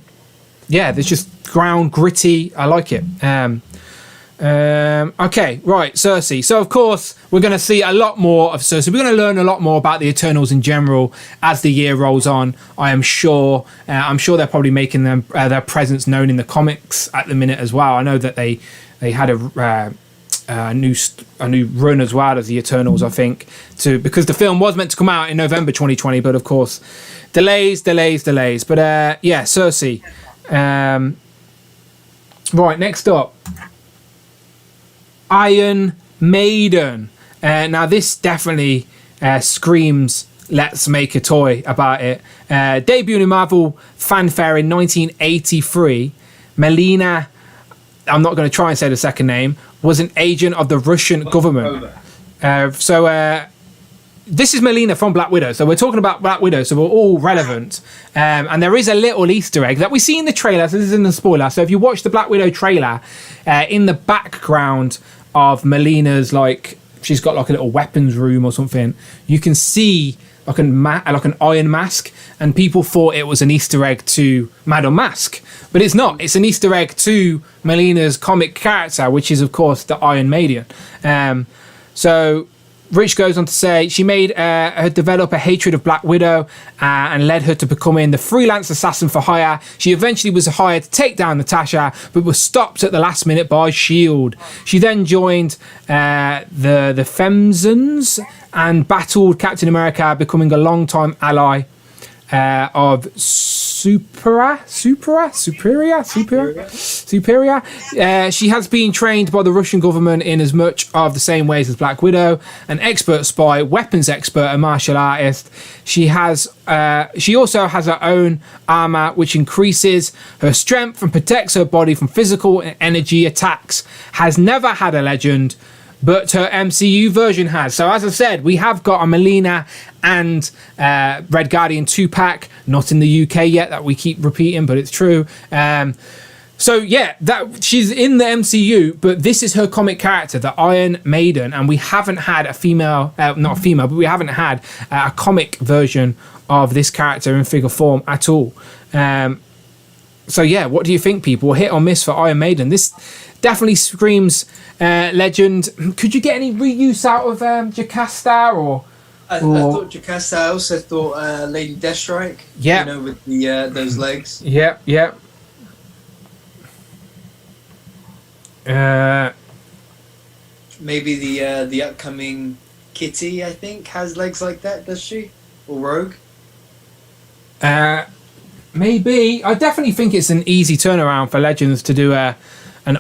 yeah, there's just ground gritty. I like it. Okay, right, Cersei. So, of course, we're going to see a lot more of Cersei. We're going to learn a lot more about the Eternals in general as the year rolls on. I am sure. I'm sure they're probably making their presence known in the comics at the minute as well. I know that they had a new run as well as the Eternals, I think, because the film was meant to come out in November 2020, but of course, delays. But yeah, Cersei. Right, next up, Iron Maiden. Now this definitely screams let's make a toy about it. Debuted in Marvel fanfare in 1983, Melina, I'm not going to try and say the second name, was an agent of the Russian government. This is Melina from Black Widow. So we're talking about Black Widow, so we're all relevant. And there is a little Easter egg that we see in the trailer. So this isn't a spoiler. So if you watch the Black Widow trailer, in the background of Melina's, like, she's got like a little weapons room or something, you can see like an iron mask, and people thought it was an Easter egg to Madame Mask, but it's not. It's an Easter egg to Melina's comic character, which is of course the Iron Maiden. So Rich goes on to say she made her develop a hatred of Black Widow and led her to becoming the freelance assassin for hire. She eventually was hired to take down Natasha, but was stopped at the last minute by S.H.I.E.L.D. She then joined the Femzons and battled Captain America, becoming a long-time ally of Superior. She has been trained by the Russian government in as much of the same ways as Black Widow, an expert spy, weapons expert, and martial artist. She also has her own armor, which increases her strength and protects her body from physical and energy attacks. Has never had a legend, but her MCU version has. So as I said, we have got a Melina and Red Guardian 2-pack, not in the UK yet, that we keep repeating, but it's true. So yeah, that she's in the MCU, but this is her comic character, the Iron Maiden, and we haven't had a female, not a female, but we haven't had a comic version of this character in figure form at all. So yeah, what do you think, people? Hit or miss for Iron Maiden? This definitely screams legend. Could you get any reuse out of Jocasta or? I thought Jocasta. I also thought Lady Deathstrike. Yeah. You know, with the those legs. Yeah, yeah. Maybe the upcoming Kitty, I think, has legs like that. Does she? Or Rogue? Maybe. I definitely think it's an easy turnaround for Legends to do an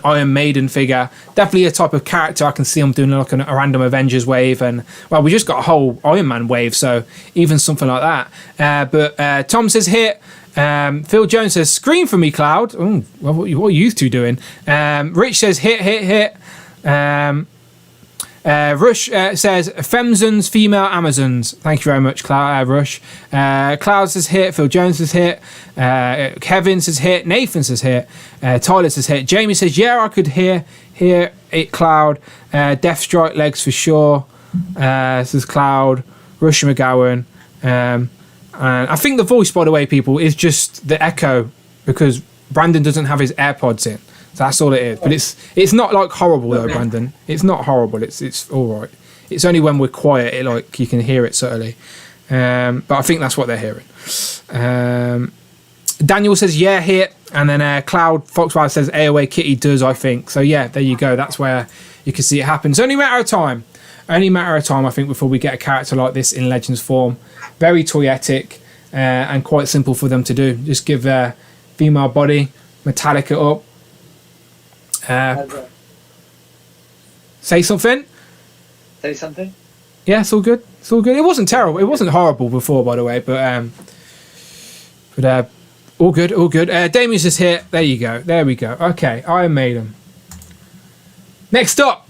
Iron Maiden figure. Definitely a type of character I can see them doing like a random Avengers wave, and well, we just got a whole Iron Man wave, so even something like that. But Tom says hit. Phil Jones says scream for me, Cloud. Ooh, well, what are you two doing? Rich says hit. Rush says Femzons, female Amazons. Thank you very much, Rush. Cloud says hit. Phil Jones says hit. Kevin says hit. Nathan says hit. Tyler says hit. Jamie says yeah, I could hear it. Cloud. Deathstrike legs for sure. Says Cloud. Rush McGowan. And I think the voice, by the way, people, is just the echo because Brandon doesn't have his AirPods in. So that's all it is. But it's not like horrible though, Brandon. It's not horrible. It's all right. It's only when we're quiet, like you can hear it subtly. But I think that's what they're hearing. Daniel says yeah, hit, and then Cloud Foxfire says AOA Kitty does, I think. So yeah, there you go. That's where you can see it happen. It's only a matter of time. I think, before we get a character like this in Legends form. Very toyetic and quite simple for them to do. Just give their female body, metallic it up. Say something. Say something. Yeah, it's all good. It wasn't terrible. It wasn't horrible before, by the way. But all good. Damien's just here. There you go. There we go. Okay, Iron Maiden. Next up.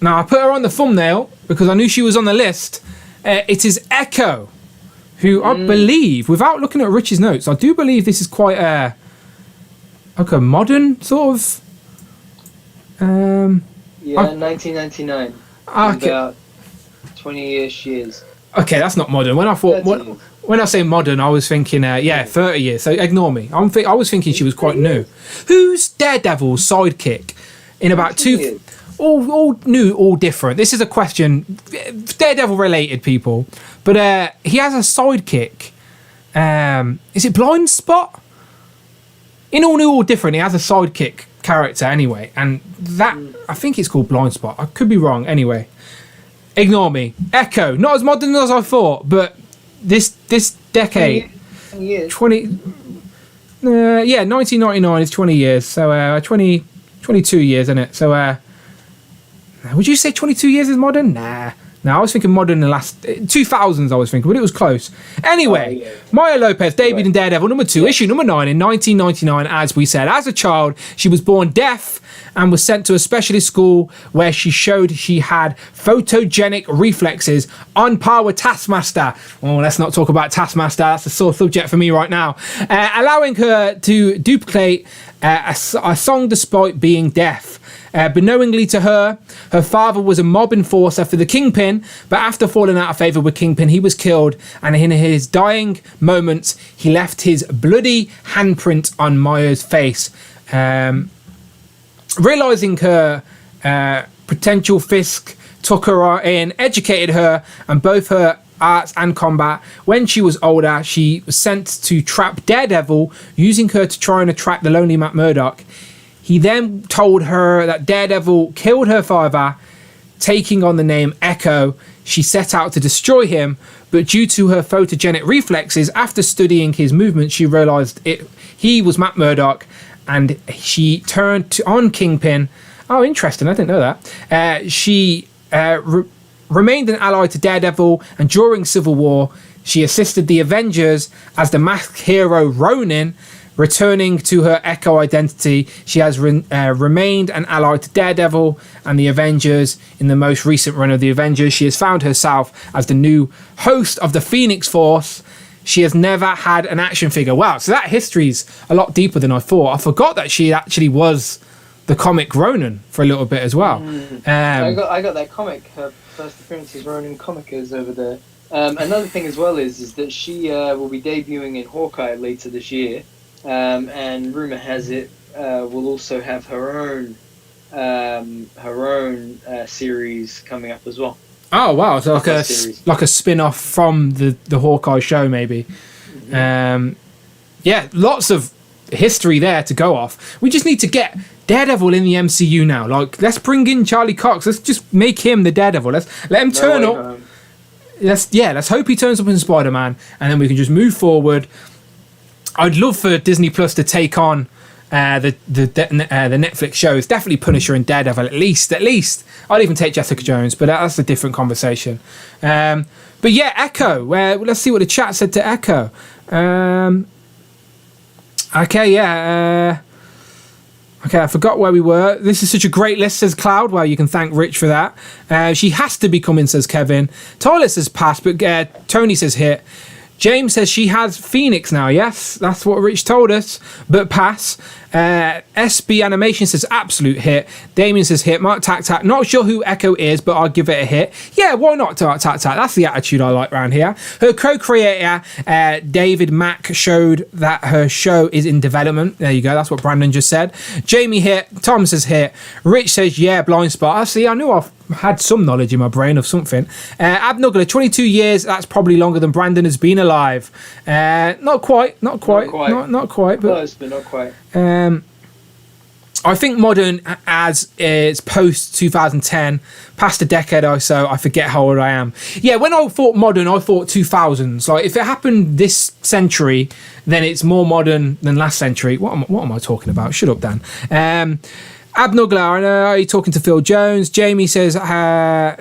Now I put her on the thumbnail because I knew she was on the list. It is Echo, who I believe, without looking at Rich's notes, I do believe this is quite like a modern sort of. 1999. Okay. About 20-ish years. Okay, that's not modern. When I say modern, I was thinking 30 years. So ignore me. I was thinking she was quite new. Who's Daredevil's sidekick in about 2 years? All new, all different. This is a question, Daredevil related, people. But he has a sidekick. Is it Blind Spot? In all new, all different, he has a sidekick character anyway. And that, I think it's called Blind Spot. I could be wrong. Anyway, ignore me. Echo, not as modern as I thought, but this decade, 1999 is 20 years. So 22 years, isn't it? So would you say 22 years is modern? Nah, I was thinking modern in the last 2000s, I was thinking, but it was close. Anyway, Maya Lopez debuted in Daredevil number 2, issue number 9 in 1999, as we said. As a child, she was born deaf and was sent to a specialist school where she showed she had photogenic reflexes on par with Taskmaster. Well, let's not talk about Taskmaster. That's a sore subject for me right now. Allowing her to duplicate a song despite being deaf. Beknowingly to her father was a mob enforcer for the Kingpin, but after falling out of favour with Kingpin, he was killed, and in his dying moments, he left his bloody handprint on Maya's face. Realising her potential, Fisk took her in, educated her, and both her arts and combat. When she was older, she was sent to trap Daredevil, using her to try and attract the lonely Matt Murdock. He then told her that Daredevil killed her father, taking on the name Echo. She set out to destroy him, but due to her photogenic reflexes, after studying his movements, she realised he was Matt Murdock, and she turned on Kingpin. Oh, interesting. I didn't know that. She remained an ally to Daredevil, and during Civil War, she assisted the Avengers as the masked hero Ronin. Returning to her Echo identity, she has remained an ally to Daredevil and the Avengers. In the most recent run of the Avengers, she has found herself as the new host of the Phoenix Force. She has never had an action figure. Wow, so that history's a lot deeper than I thought. I forgot that she actually was the comic Ronin for a little bit as well. I got that comic. Her first appearance is Ronin Comicers over there. Another thing as well is that she will be debuting in Hawkeye later this year. and rumor has it will also have her own series coming up as well. Oh wow! So like a spin-off from the Hawkeye show, maybe. Mm-hmm. Yeah, lots of history there to go off. We just need to get Daredevil in the MCU now. Like, let's bring in Charlie Cox. Let's just make him the Daredevil. Let's let him turn up. Let's hope he turns up in Spider-Man, and then we can just move forward. I'd love for Disney Plus to take on the Netflix shows. Definitely Punisher and Daredevil. At least. I'd even take Jessica Jones, but that's a different conversation. But yeah, Echo. Let's see what the chat said to Echo. Okay, yeah. Okay, I forgot where we were. This is such a great list, says Cloud. Well, you can thank Rich for that. She has to be coming, says Kevin. Tyler says pass, but Tony says hit. James says she has Phoenix now. Yes, that's what Rich told us, but pass. SB Animation says absolute hit. Damien says hit. Mark Tac Tac, not sure who Echo is, but I'll give it a hit. Yeah, why not, Tac Tac? That's the attitude I like around here. Her co-creator, David Mack, showed that her show is in development. There you go, that's what Brandon just said. Jamie hit. Tom says hit. Rich says yeah, blind spot. I see, I knew I've had some knowledge in my brain of something. Abnugler, 22 years, that's probably longer than Brandon has been alive. Not quite, but close, but not quite. I think modern, as it's post 2010, past a decade or so, I forget how old I am. Yeah, when I thought modern, I thought 2000s. Like, if it happened this century, then it's more modern than last century. What am I talking about? Shut up, Dan. Abnugler, I know, are you talking to Phil Jones? Jamie says,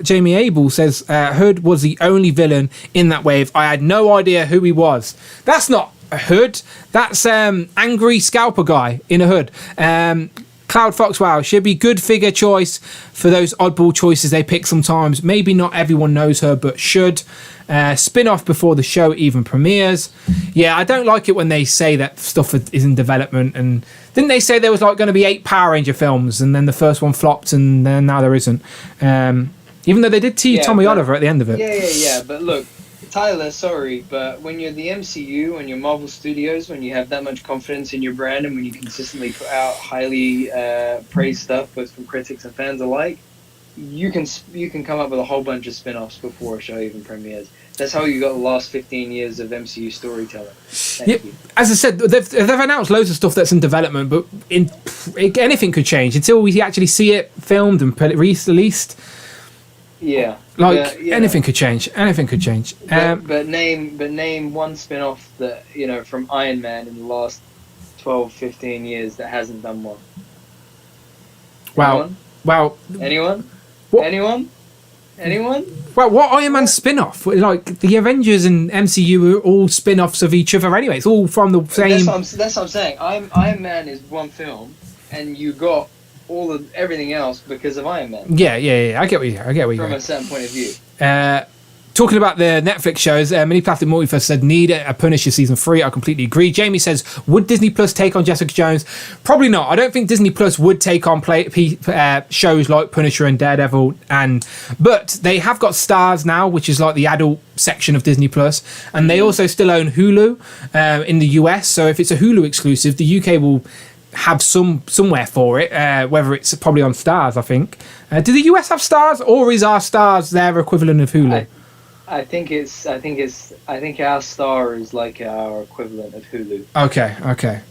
Jamie Abel says, Hood was the only villain in that wave. I had no idea who he was. That's not a Hood. That's angry scalper guy in a hood. Cloud Fox, wow, should be good figure choice for those oddball choices they pick sometimes. Maybe not everyone knows her, but should. Spin-off before the show even premieres. Yeah, I don't like it when they say that stuff is in development. And didn't they say there was like going to be 8 Power Ranger films, and then the first one flopped, and then now there isn't. Even though they did tease Tommy Oliver at the end of it. Yeah. But look, Tyler, sorry, but when you're the MCU and you're Marvel Studios, when you have that much confidence in your brand, and when you consistently put out highly praised stuff, both from critics and fans alike, you can come up with a whole bunch of spin-offs before a show even premieres. That's how you got the last 15 years of MCU storytelling. Thank you. As I said, they've announced loads of stuff that's in development, but anything could change until we actually see it filmed and released. Yeah. Anything could change. Anything could change. But name one spin-off that, from Iron Man in the last 12, 15 years that hasn't done one. Wow. Anyone? What? Anyone? Well, what Iron Man spin-off? Like, the Avengers and MCU are all spin-offs of each other anyway. It's all from the same... That's what I'm saying. Iron Man is one film, and you got everything else because of Iron Man. Yeah. I get what you're from a certain point of view. Talking about the Netflix shows, Mini Plastic Multiverse said need a Punisher season 3. I completely agree. Jamie says, would Disney Plus take on Jessica Jones? Probably not. I don't think Disney Plus would take on shows like Punisher and Daredevil, but they have got Stars now, which is like the adult section of Disney Plus, and they also still own Hulu in the US. So if it's a Hulu exclusive, the UK will have somewhere for it, whether it's probably on Stars, I think. Do the US have Stars, or is our Stars their equivalent of Hulu? I think our Star is like our equivalent of Hulu. Okay.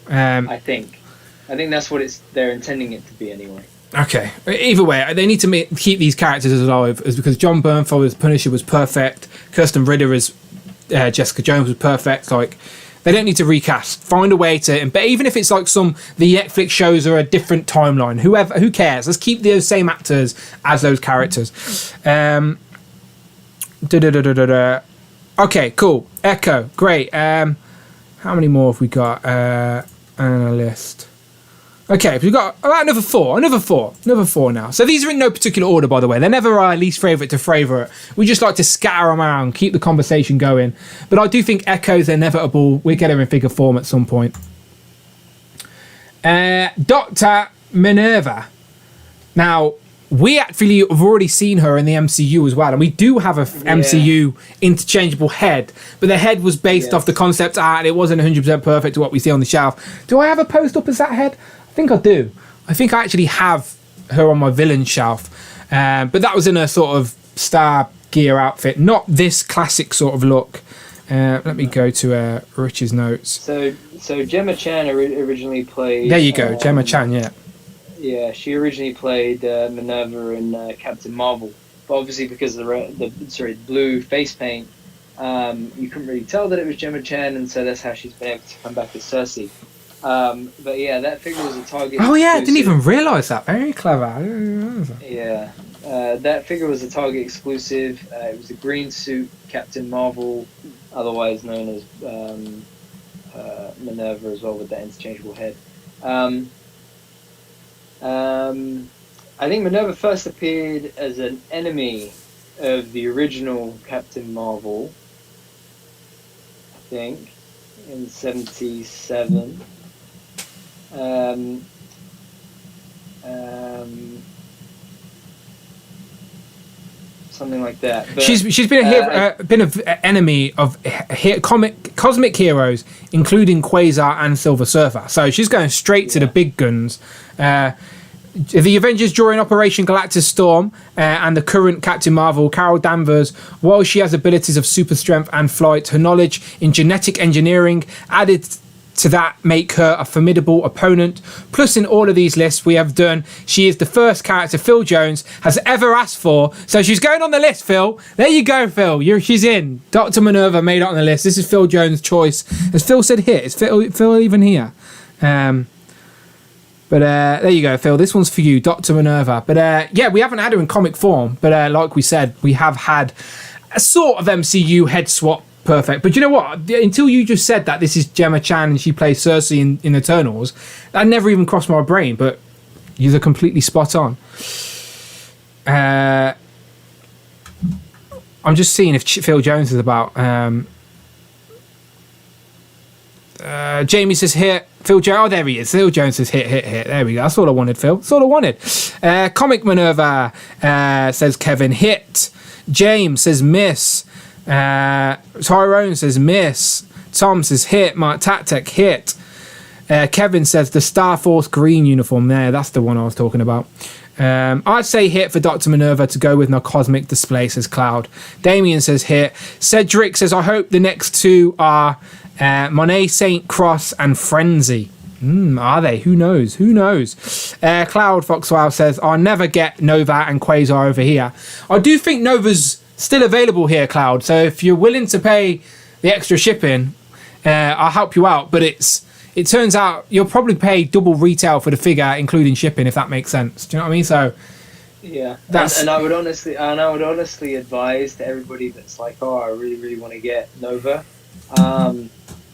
I think that's what they're intending it to be anyway. Okay. Either way, they need to keep these characters alive, because John Bernthal as Punisher was perfect. Kirsten Ritter as Jessica Jones was perfect. Like, they don't need to recast. Find a way to, but even if it's like the Netflix shows are a different timeline, who cares? Let's keep those same actors as those characters. Okay, cool. Echo, great. How many more have we got on a list? Okay, we've got another four now. So these are in no particular order, by the way. They're never our least favourite to favourite. We just like to scatter them around, keep the conversation going. But I do think Echo's inevitable. We'll get her in figure form at some point. Dr. Minerva. Now, we actually have already seen her in the MCU as well, and we do have a MCU interchangeable head, but the head was based off the concept art, and it wasn't 100% perfect to what we see on the shelf. Do I have a post up as that head? I think I do. I think I actually have her on my villain shelf, but that was in a sort of Star Gear outfit, not this classic sort of look. Let me go to Rich's notes. So Gemma Chan originally played. There you go, Gemma Chan. Yeah. Yeah, she originally played Minerva in Captain Marvel, but obviously because of the blue face paint, you couldn't really tell that it was Gemma Chan, and so that's how she's been able to come back as Cersei. But yeah, that figure was a Target. Oh yeah, I didn't even realise that. Very clever. Yeah, that figure was a Target exclusive. It was a green suit Captain Marvel, otherwise known as Minerva as well, with the interchangeable head. I think Minerva first appeared as an enemy of the original Captain Marvel, I think, in 1977. Something like that. But, she's been an enemy of cosmic heroes, including Quasar and Silver Surfer. So she's going straight to the big guns. The Avengers during Operation Galactus Storm and the current Captain Marvel, Carol Danvers, while she has abilities of super strength and flight, her knowledge in genetic engineering added to that make her a formidable opponent. Plus, in all of these lists we have done, she is the first character Phil Jones has ever asked for. So she's going on the list, Phil. There you go, Phil. She's in. Dr. Minerva made it on the list. This is Phil Jones' choice. As Phil said here, is Phil even here? But there you go, Phil. This one's for you, Dr. Minerva. But yeah, we haven't had her in comic form. But like we said, we have had a sort of MCU head swap. Perfect. But you know what? Until you just said that this is Gemma Chan and she plays Cersei in Eternals, that never even crossed my brain. But you're completely spot on. I'm just seeing if Phil Jones is about. Jamie says hit. Phil Jones. Oh, there he is. Phil Jones says hit. There we go. That's all I wanted, Phil. That's all I wanted. Comic Minerva says Kevin hit. James says miss. Tyrone says miss. Tom says hit. Mark Tactek hit. Kevin says the Star Force green uniform there. That's the one I was talking about. I'd say hit for Dr. Minerva to go with no cosmic display, says Cloud. Damien says hit. Cedric says I hope the next two are Monet Saint Cross and Frenzy. Are they? Who knows? Cloud Foxwell says I'll never get Nova and Quasar over here. I do think Nova's still available here, Cloud. So if you're willing to pay the extra shipping, I'll help you out. But it turns out you'll probably pay double retail for the figure, including shipping, if that makes sense. Do you know what I mean? So yeah, and I would honestly advise to everybody that's like, oh, I really want to get Nova.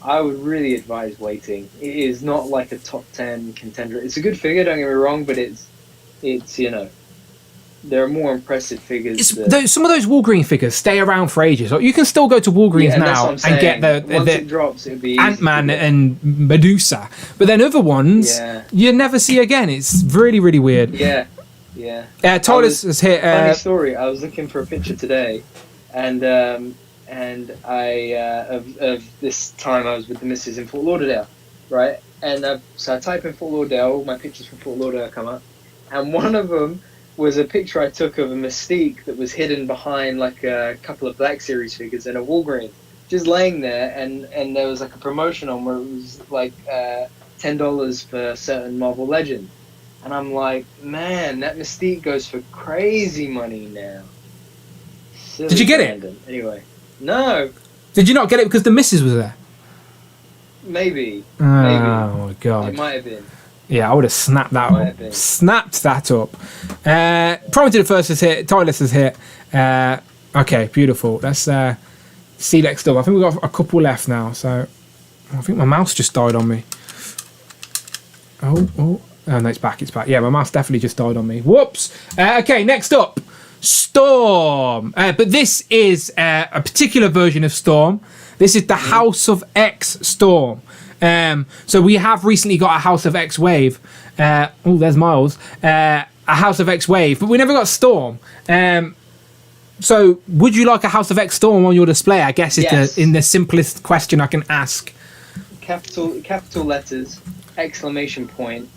I would really advise waiting. It is not like a top 10 contender. It's a good figure, don't get me wrong, but it's there are more impressive figures. Some of those Walgreens figures stay around for ages. You can still go to Walgreens now and get once it drops, it'll be Ant-Man and Medusa. But then other ones you never see again. It's really, really weird. Yeah. Tyler's has hit. Funny story. I was looking for a picture today, and I of this time I was with the missus in Fort Lauderdale, right? And so I type in Fort Lauderdale. All my pictures from Fort Lauderdale come up, and one of them was a picture I took of a Mystique that was hidden behind like a couple of Black Series figures in a Walgreens, just laying there, and there was like a promotion on where it was like $10 for certain Marvel Legend, and I'm like, man, that Mystique goes for crazy money now. Silly Did you get random. It? Anyway, no. Did you not get it because the missus was there? Maybe. Oh my god. It might have been. Yeah, I would have snapped that up. Snapped that up. Prompted the first has hit. Tylus has hit. Okay, beautiful. Let's see next up. I think we've got a couple left now. So I think my mouse just died on me. Oh, no, it's back. Yeah, my mouse definitely just died on me. Whoops. Okay, next up. Storm. But this is a particular version of Storm. This is the House of X Storm. So we have recently got a House of X wave. There's Miles. a House of X wave, but we never got Storm. So would you like a House of X Storm on your display? I guess is Yes. the simplest question I can ask. Capital letters, exclamation point,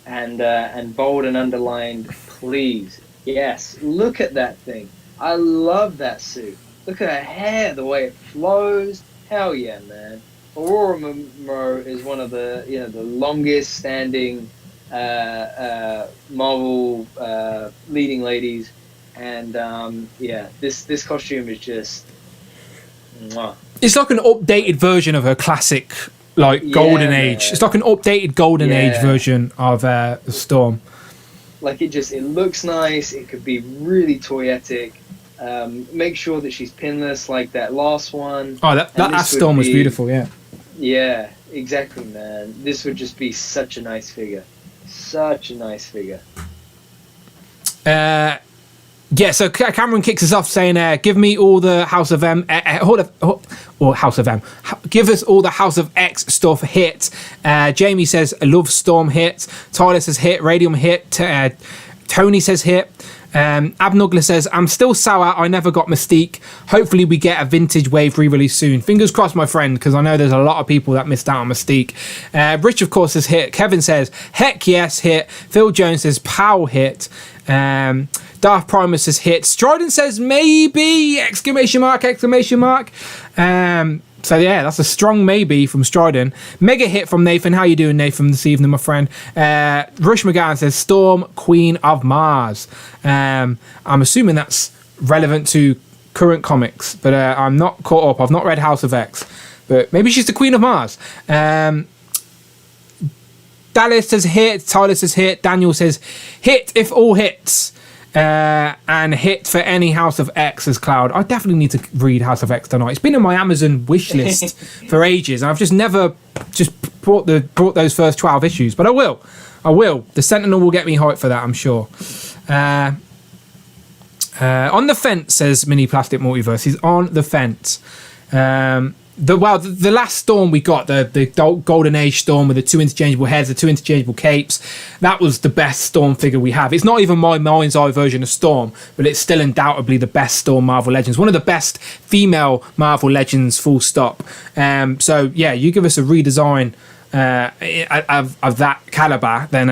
and bold and underlined, please. Yes, look at that thing. I love that suit. Look at her hair, the way it flows. Hell yeah, man. Aurora Monroe is one of the the longest standing Marvel leading ladies, and this costume is just mwah. It's like an updated version of her classic, like Golden Yeah, Age. man. It's like an updated Golden Age Yeah. version of Storm. Like it looks nice. It could be really toyetic. Make sure that she's pinless like that last one. Oh, that And this last would Storm was be- beautiful. Yeah. Yeah, exactly, man. This would just be such a nice figure. Such a nice figure. Yeah, so Cameron kicks us off saying, give me all the House of M, or House of M, give us all the House of X stuff hit. Jamie says, love Storm hit. Tyler says hit. Radium hit. Tony says hit. Abnugler says, I'm still sour. I never got Mystique. Hopefully we get a vintage wave re-release soon. Fingers crossed, my friend, because I know there's a lot of people that missed out on Mystique. Rich, of course, says hit. Kevin says, heck yes, hit. Phil Jones says, pow, hit. Darth Primus says hit. Stridon says maybe! Exclamation mark, exclamation mark. So yeah, that's a strong maybe from Stridon. Mega hit from Nathan. How you doing, Nathan, this evening, my friend? Rush McGowan says Storm, Queen of Mars. I'm assuming that's relevant to current comics, but I'm not caught up. I've not read House of X, but maybe she's the Queen of Mars. Dallas says hit. Tyler says hit. Daniel says hit if all hits. And hit for any House of X as Cloud. I definitely need to read House of X tonight. It's been on my Amazon wish list for ages, and I've just never brought those first 12 issues. But I will. The Sentinel will get me hyped for that, I'm sure. On the fence, says Mini Plastic Multiverse. He's on the fence. The last Storm we got, the Golden Age Storm with the 2 interchangeable heads, the 2 interchangeable capes, that was the best Storm figure we have. It's not even my mind's eye version of Storm, but it's still undoubtedly the best Storm Marvel Legends. One of the best female Marvel Legends, full stop. So yeah, you give us a redesign of that caliber, then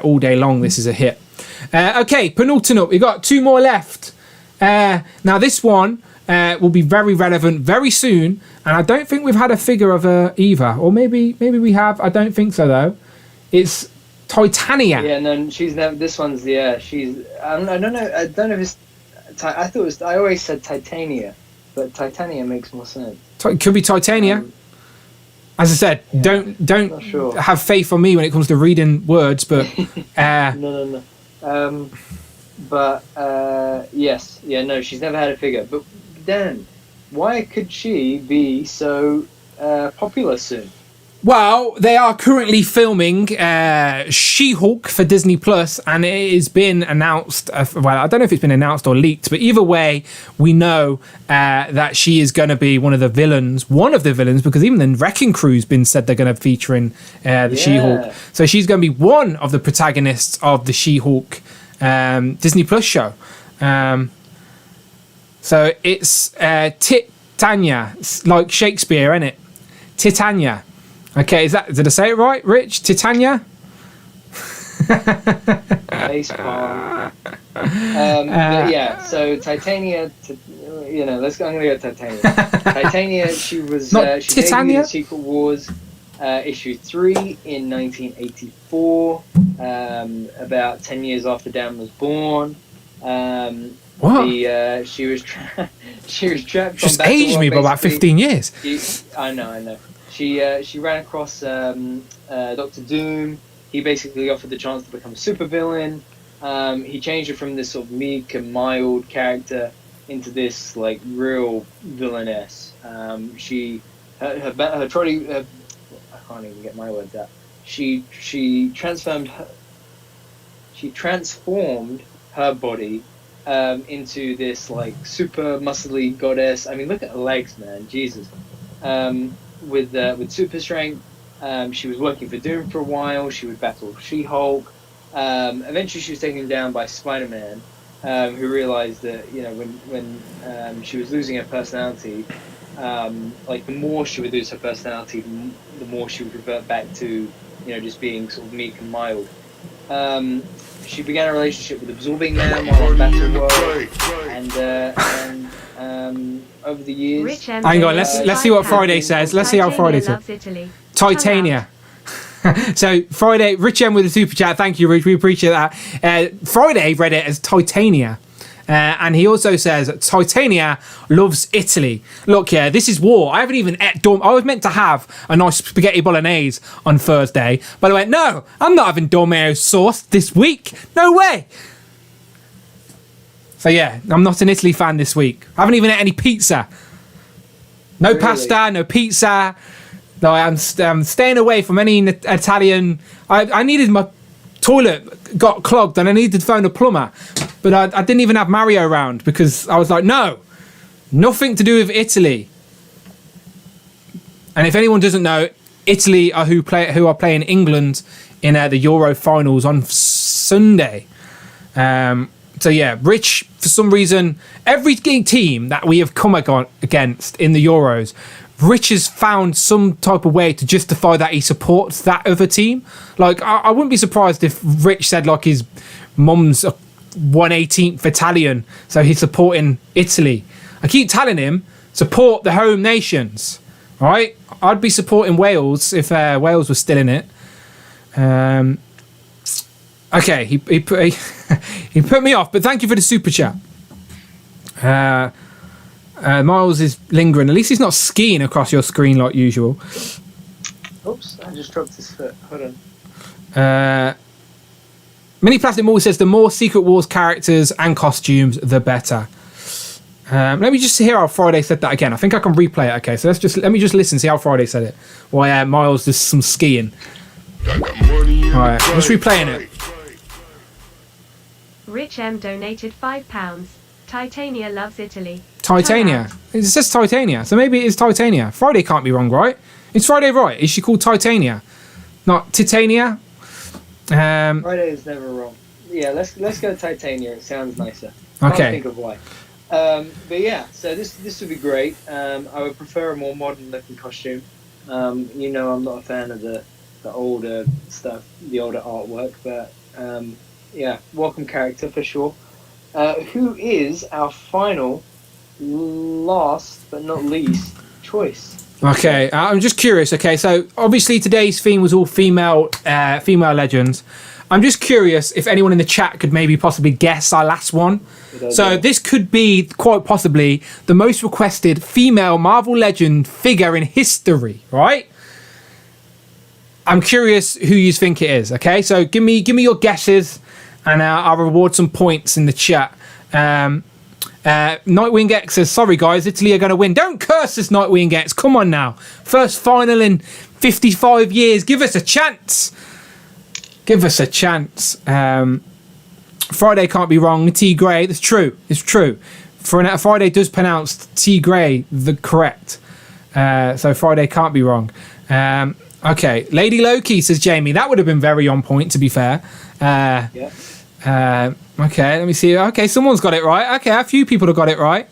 all day long this is a hit. Okay, penultimate. We've got 2 more left. Now this one will be very relevant very soon, and I don't think we've had a figure of her either, or maybe we have. I don't think so though. It's Titania. Yeah, no, she's never. This one's she's. I don't know. I don't know if it's. I thought it was. I always said Titania, but Titania makes more sense. It could be Titania. As I said, don't Not sure. have faith on me when it comes to reading words, but No. But yes, yeah, no, she's never had a figure. But Dan, why could she be so popular soon? well, they are currently filming She-Hulk for Disney Plus, and it has been announced. Well, I don't know if it's been announced or leaked, but either way, we know that she is going to be one of the villains, because even the Wrecking Crew's been said they're going to feature in the She-Hulk. So she's going to be one of the protagonists of the She-Hulk Disney Plus show. So it's Titania, it's like Shakespeare, isn't it? Titania. Okay, did I say it right, Rich? Titania? Baseball. But yeah, so Titania, I'm gonna go Titania. Titania, she was Not she Titania? debuted in Secret Wars issue 3 in 1984, about 10 years after Dan was born. What? She was trapped. Just aged me by about 15 years. I know. She ran across Doctor Doom. He basically offered the chance to become a supervillain. He changed her from this sort of meek and mild character into this like real villainess. Her trolley. I can't even get my words out. She transformed her body into this like super muscly goddess. I mean, look at her legs, man. Jesus. With super strength. She was working for Doom for a while. She would battle She-Hulk. Eventually, she was taken down by Spider-Man, who realized that when she was losing her personality, like the more she would lose her personality, the more she would revert back to just being sort of meek and mild. She began a relationship with Absorbing Man while on Battle World, and over the years. Hang on, let's see what Friday says. Let's see how Friday says. Titania. So Friday, Rich M with a super chat. Thank you, Rich. We appreciate that. Friday read it as Titania. And he also says Titania loves Italy. Look, yeah, this is war. I haven't even ate I was meant to have a nice spaghetti bolognese on Thursday, but I went, no, I'm not having Dormeo sauce this week. No way. So yeah, I'm not an Italy fan this week. I haven't even ate any pizza. No Really? pasta, no pizza. No, I'm staying away from any Italian. I needed my toilet got clogged and I needed to phone a plumber, but I didn't even have Mario around because I was like, no, nothing to do with Italy. And if anyone doesn't know, Italy are who are playing England in the Euro finals on Sunday. So yeah, Rich, for some reason, every team that we have come against in the Euros, Rich has found some type of way to justify that he supports that other team. Like, I wouldn't be surprised if Rich said, like, his mum's 1/18th Italian, so he's supporting Italy. I keep telling him, support the home nations, right? I'd be supporting Wales if Wales was still in it. Okay, he put me off, but thank you for the super chat. Miles is lingering. At least he's not skiing across your screen like usual. Oops, I just dropped his foot. Hold on. Mini Plastic Mall says the more Secret Wars characters and costumes, the better. Let me just hear how Friday said that again. I think I can replay it. Okay, so let me just listen, see how Friday said it. While Miles does some skiing. Alright, I'm just replaying it. Rich M donated £5. Titania loves Italy. Titania. It says Titania, so maybe it is Titania. Friday can't be wrong, right? Is Friday right? Is she called Titania, not Titania? Friday is never wrong. Yeah, let's go Titania. It sounds nicer. Okay. Can't think of why. But yeah, so this would be great. I would prefer a more modern looking costume. I'm not a fan of the older stuff, the older artwork, but yeah, welcome character for sure. Who is our final, last but not least choice? Okay, I'm just curious. Okay, so obviously today's theme was all female legends. I'm just curious if anyone in the chat could maybe possibly guess our last one. So this could be quite possibly the most requested female Marvel Legend figure in history, right? I'm curious who you think it is. Okay, so give me your guesses, and I'll reward some points in the chat. Nightwing X says, sorry guys, Italy are going to win. Don't curse us, Nightwing X. Come on now. First final in 55 years. Give us a chance. Give us a chance. Friday can't be wrong. T Grey. That's true. It's true. Friday does pronounce T Grey the correct. So Friday can't be wrong. Okay. Lady Loki, says Jamie. That would have been very on point, to be fair. Yeah. Okay, let me see. Okay, someone's got it right. Okay, a few people have got it right.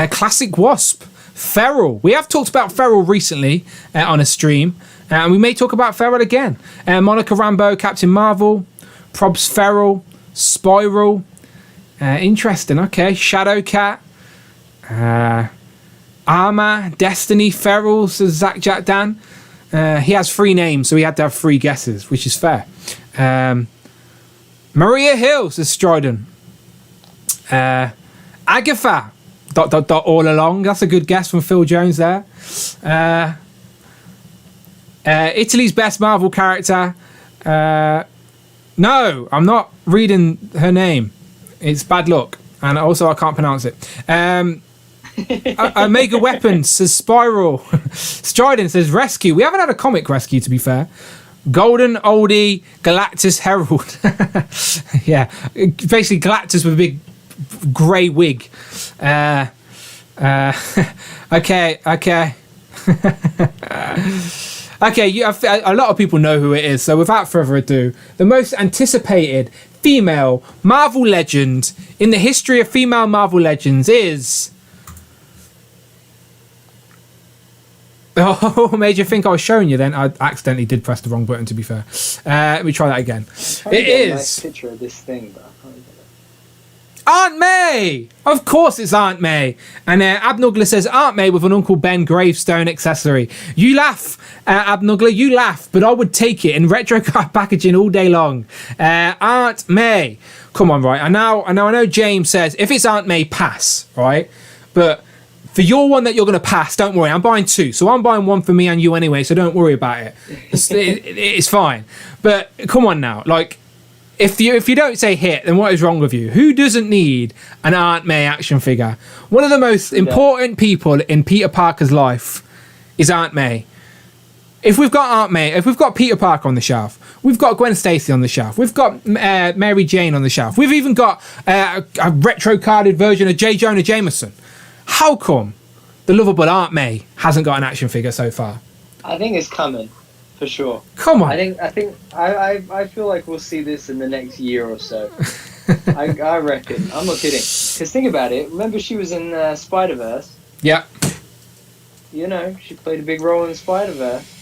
Classic Wasp. Feral. We have talked about Feral recently on a stream. And we may talk about Feral again. Monica Rambeau, Captain Marvel. Probs Feral. Spiral. Interesting. Okay, Shadowcat. Armor. Destiny. Feral, says Zach Jack Dan. He has 3 names, so he had to have 3 guesses, which is fair. Maria Hill, says Stryden. Agatha. ... all along. That's a good guess from Phil Jones there. Italy's best Marvel character. No, I'm not reading her name. It's bad luck. And also I can't pronounce it. Omega Weapons says Spiral. Stryden says Rescue. We haven't had a comic Rescue, to be fair. Golden Oldie Galactus Herald. Yeah, basically Galactus with a big grey wig. Okay. Okay, a lot of people know who it is. So without further ado, the most anticipated female Marvel legend in the history of female Marvel legends is... Oh, made you think I was showing you then. I accidentally did press the wrong button, to be fair. Let me try that again. It is... a nice picture of this thing, but I can't get it. Aunt May! Of course it's Aunt May. And Abnugler says, Aunt May with an Uncle Ben gravestone accessory. You laugh, Abnugler, you laugh, but I would take it in retro card packaging all day long. Aunt May. Come on, right. I know James says, if it's Aunt May, pass, right? But for your one that you're going to pass, don't worry. I'm buying two. So I'm buying one for me and you anyway, so don't worry about it. It's fine. But come on now. Like, if you don't say hit, then what is wrong with you? Who doesn't need an Aunt May action figure? One of the most important people in Peter Parker's life is Aunt May. If we've got Aunt May, if we've got Peter Parker on the shelf, we've got Gwen Stacy on the shelf, we've got Mary Jane on the shelf, we've even got a retro carded version of J. Jonah Jameson. How come the lovable Aunt May hasn't got an action figure so far? I think it's coming, for sure. Come on. I feel like we'll see this in the next year or so. I reckon. I'm not kidding. Because think about it. Remember she was in Spider-Verse? Yeah. You know, she played a big role in Spider-Verse.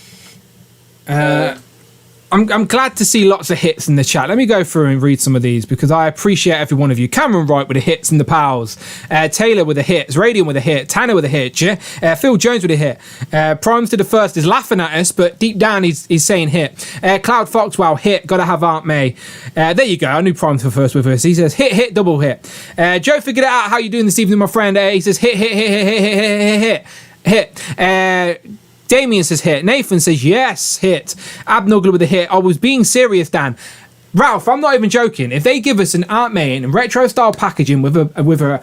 I'm glad to see lots of hits in the chat. Let me go through and read some of these because I appreciate every one of you. Cameron Wright with the hits and the pals. Taylor with the hits. Radiant with a hit. Tanner with a hit. Phil Jones with a hit. Primes to the first is laughing at us, but deep down he's saying hit. Cloud Foxwell hit. Gotta have Aunt May. There you go. I knew Primes for first with us. He says hit, double hit. Joe figured it out. How you doing this evening, my friend? He says hit. Damien says hit. Nathan says yes, hit. Abnugler with a hit. I was being serious, Dan. Ralph, I'm not even joking. If they give us an Aunt May in retro style packaging with a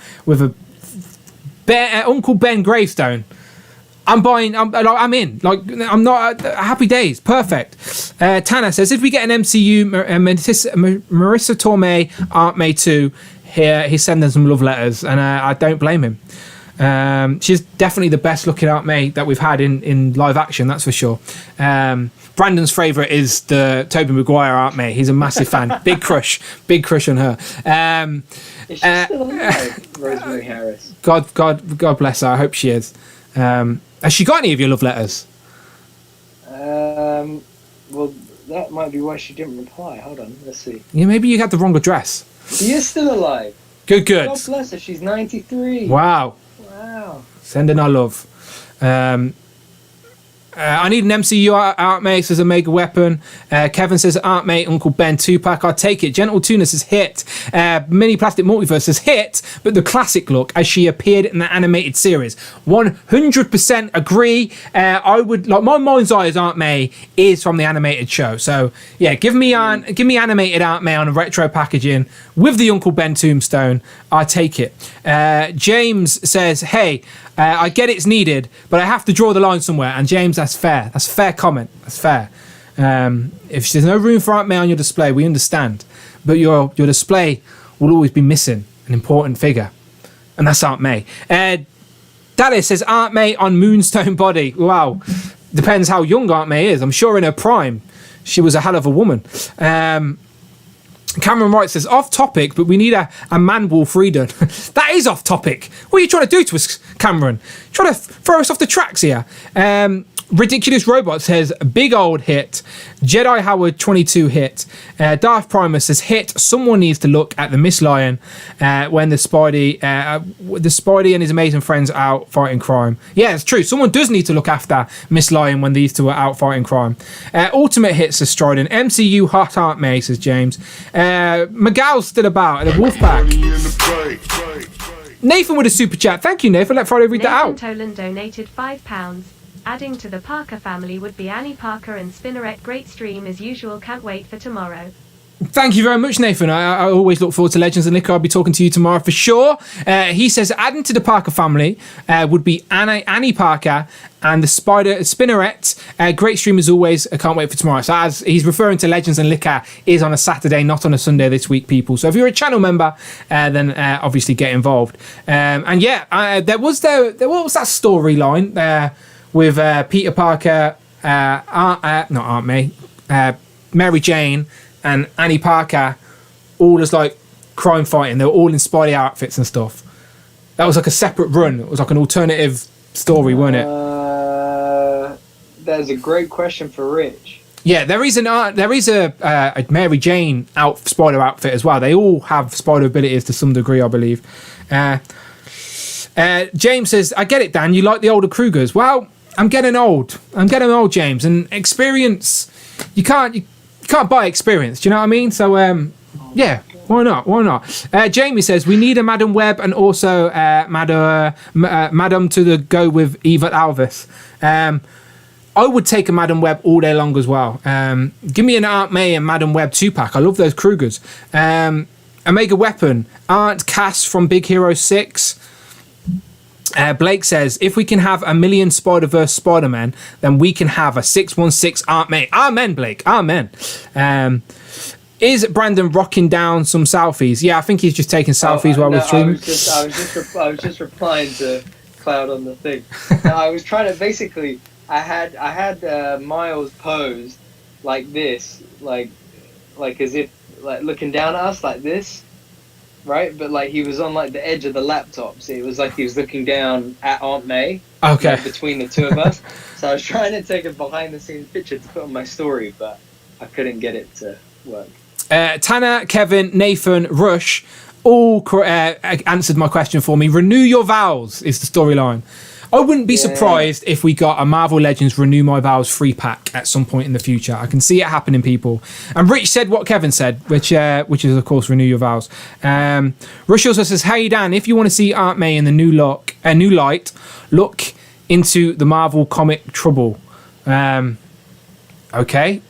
Uncle Ben gravestone, I'm buying. I'm in. Like I'm not happy days. Perfect. Tanner says if we get an MCU Marissa Tomei Aunt May 2 here, he's sending some love letters, and I don't blame him. She's definitely the best looking Aunt May that we've had in live action, that's for sure. Brandon's favourite is the Tobey Maguire Aunt May. He's a massive fan. Big crush on her. Is she still alive, Rosemary Harris? God bless her. I hope she is. Has she got any of your love letters? Well, that might be why she didn't reply. Hold on, let's see. Yeah, maybe you had the wrong address. She is still alive. Good. God bless her. She's 93. Wow. Sending our love. I need an MCU Aunt May, says a mega weapon. Kevin says Aunt May, Uncle Ben 2-pack. I'll take it. Gentle Tuna says hit. Mini Plastic Multiverse says hit, but the classic look as she appeared in the animated series. 100% agree. I would like my mind's eye as Aunt May is from the animated show. So yeah, give me animated Aunt May on a retro packaging with the Uncle Ben tombstone. I take it. James says, hey, I get it's needed, but I have to draw the line somewhere. And James, that's fair. That's a fair comment. That's fair. If there's no room for Aunt May on your display, we understand. But your display will always be missing an important figure. And that's Aunt May. Dallas says Aunt May on Moonstone body. Wow. Depends how young Aunt May is. I'm sure in her prime, she was a hell of a woman. Cameron Wright says, off topic, but we need a man-wolf reader. That is off topic. What are you trying to do to us, Cameron? Trying to throw us off the tracks here. Ridiculous Robot says, big old hit. Jedi Howard 22 hit. Darth Primus says, hit. Someone needs to look at the Miss Lion when the Spidey and his amazing friends are out fighting crime. Yeah, it's true. Someone does need to look after Miss Lion when these two are out fighting crime. Ultimate hit, says Strident. MCU Hot Aunt May, says James. Miguel's still about at the Wolfpack. Nathan with a super chat. Thank you, Nathan. Let Friday read that out. Tolan donated £5. Adding to the Parker family would be Annie Parker and Spinneret. Great stream as usual. Can't wait for tomorrow. Thank you very much, Nathan. I always look forward to Legends and Liquor. I'll be talking to you tomorrow for sure. He says adding to the Parker family would be Annie Parker and the Spinneret. Great stream as always. I can't wait for tomorrow. So as he's referring to Legends and Liquor is on a Saturday, not on a Sunday this week, people. So if you're a channel member, then obviously get involved. And yeah, what was that storyline there with Peter Parker not Aunt May, Mary Jane and Annie Parker, all as like crime fighting. They were all in Spidey outfits and stuff. That was like a separate run. It was like an alternative story, wasn't it? That is a great question for Rich. Yeah, there is a Mary Jane Spider outfit as well. They all have Spider abilities to some degree, I believe. James says, "I get it, Dan. You like the older Krugers." Well, I'm getting old, James, and experience. You can't buy experience. Do you know what I mean? So, yeah. Why not? Jamie says, "We need a Madam Web and also Madam to go with Eva Alvis." I would take a Madam Web all day long as well. Give me an Aunt May and Madam Web 2-pack. I love those Krugers. Omega Weapon, Aunt Cass from Big Hero 6. Blake says, "If we can have a million Spider-Verse Spider-Men, then we can have a 616 Aunt May." Amen, Blake. Amen. Is Brandon rocking down some selfies? Yeah, I think he's just taking selfies while we're streaming. I was just replying to Cloud on the thing. No, I was trying to basically. I had Miles posed like this, like as if like looking down at us like this, right? But like he was on like the edge of the laptop, so it was like he was looking down at Aunt May. Okay. Like, between the two of us. So I was trying to take a behind-the-scenes picture to put on my story, but I couldn't get it to work. Tanner, Kevin, Nathan, Rush, all answered my question for me. Renew your vows is the storyline. I wouldn't be surprised if we got a Marvel Legends Renew My Vows 3-pack at some point in the future. I can see it happening, people. And Rich said what Kevin said, which is, of course, Renew Your Vows. Rush also says, "Hey, Dan, if you want to see Aunt May in the new light, look into the Marvel comic Trouble." Okay.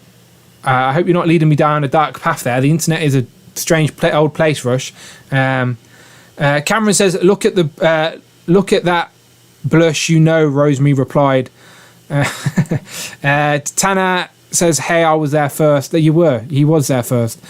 I hope you're not leading me down a dark path there. The internet is a strange old place, Rush. Cameron says, look at that blush, Rosemary replied. Tanner says, "Hey, I was there first." He was there first.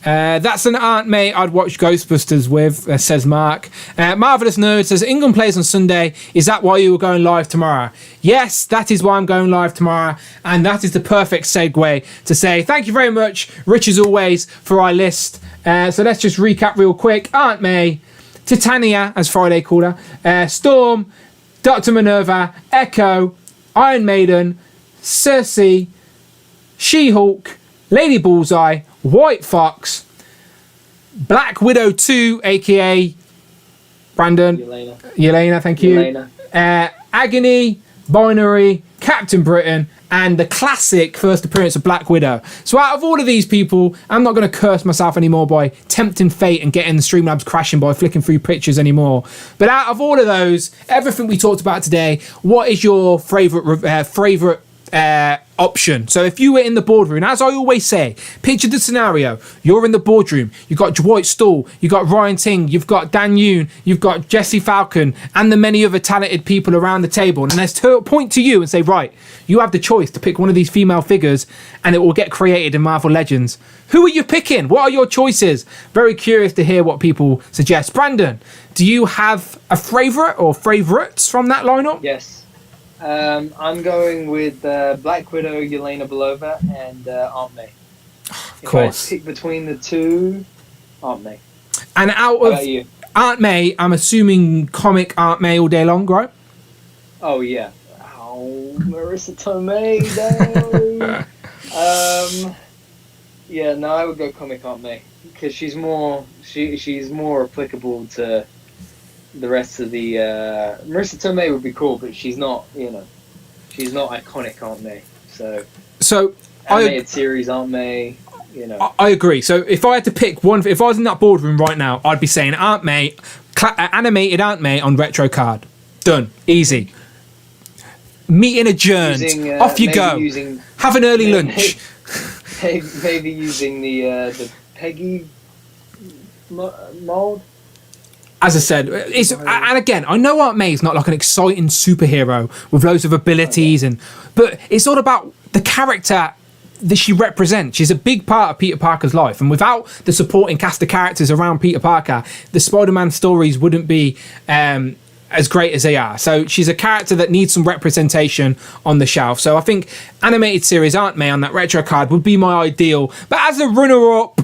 That's an Aunt May I'd watch Ghostbusters with, says Mark. Marvelous Nerd says, "England plays on Sunday. Is that why you were going live tomorrow?" Yes, that is why I'm going live tomorrow. And that is the perfect segue to say thank you very much, Rich, as always, for our list. So let's just recap real quick. Aunt May, Titania, as Friday called her, Storm, Dr. Minerva, Echo, Iron Maiden, Cersei, She-Hulk, Lady Bullseye, White Fox, Black Widow 2, aka Brandon, Yelena, thank you, Agony, Binary, Captain Britain, and the classic first appearance of Black Widow. So out of all of these people, I'm not going to curse myself anymore by tempting fate and getting the Streamlabs crashing by flicking through pictures anymore. But out of all of those, everything we talked about today, what is your favourite option? So if you were in the boardroom, as I always say, picture the scenario. You're in the boardroom. You've got Dwight Stoll, you've got Ryan Ting, you've got Dan Yoon, you've got Jesse Falcon, and the many other talented people around the table. And let's point to you and say, right, you have the choice to pick one of these female figures and it will get created in Marvel Legends. Who are you picking? What are your choices? Very curious to hear what people suggest. Brandon, do you have a favourite or favourites from that lineup? Yes. I'm going with Black Widow, Yelena Belova, and Aunt May. Of course. If I pick between the two, Aunt May. And out of Aunt May, I'm assuming comic Aunt May all day long, right? Oh, yeah. Oh, Marissa Tomei, though. Yeah, no, I would go comic Aunt May. Because she's more applicable to the rest of the Marissa Tomei would be cool, but she's not she's not iconic Aunt May. So animated series Aunt May, I agree. So if I had to pick one, if I was in that boardroom right now, I'd be saying Aunt May, animated Aunt May on retro card. Done, easy. Meeting adjourned. Off you go. Have an early lunch. Maybe using the Peggy mold. As I said, and again, I know Aunt May is not like an exciting superhero with loads of abilities, but it's all about the character that she represents. She's a big part of Peter Parker's life, and without the supporting cast of characters around Peter Parker, the Spider-Man stories wouldn't be as great as they are. So she's a character that needs some representation on the shelf. So I think animated series Aunt May on that retro card would be my ideal. But as a runner-up,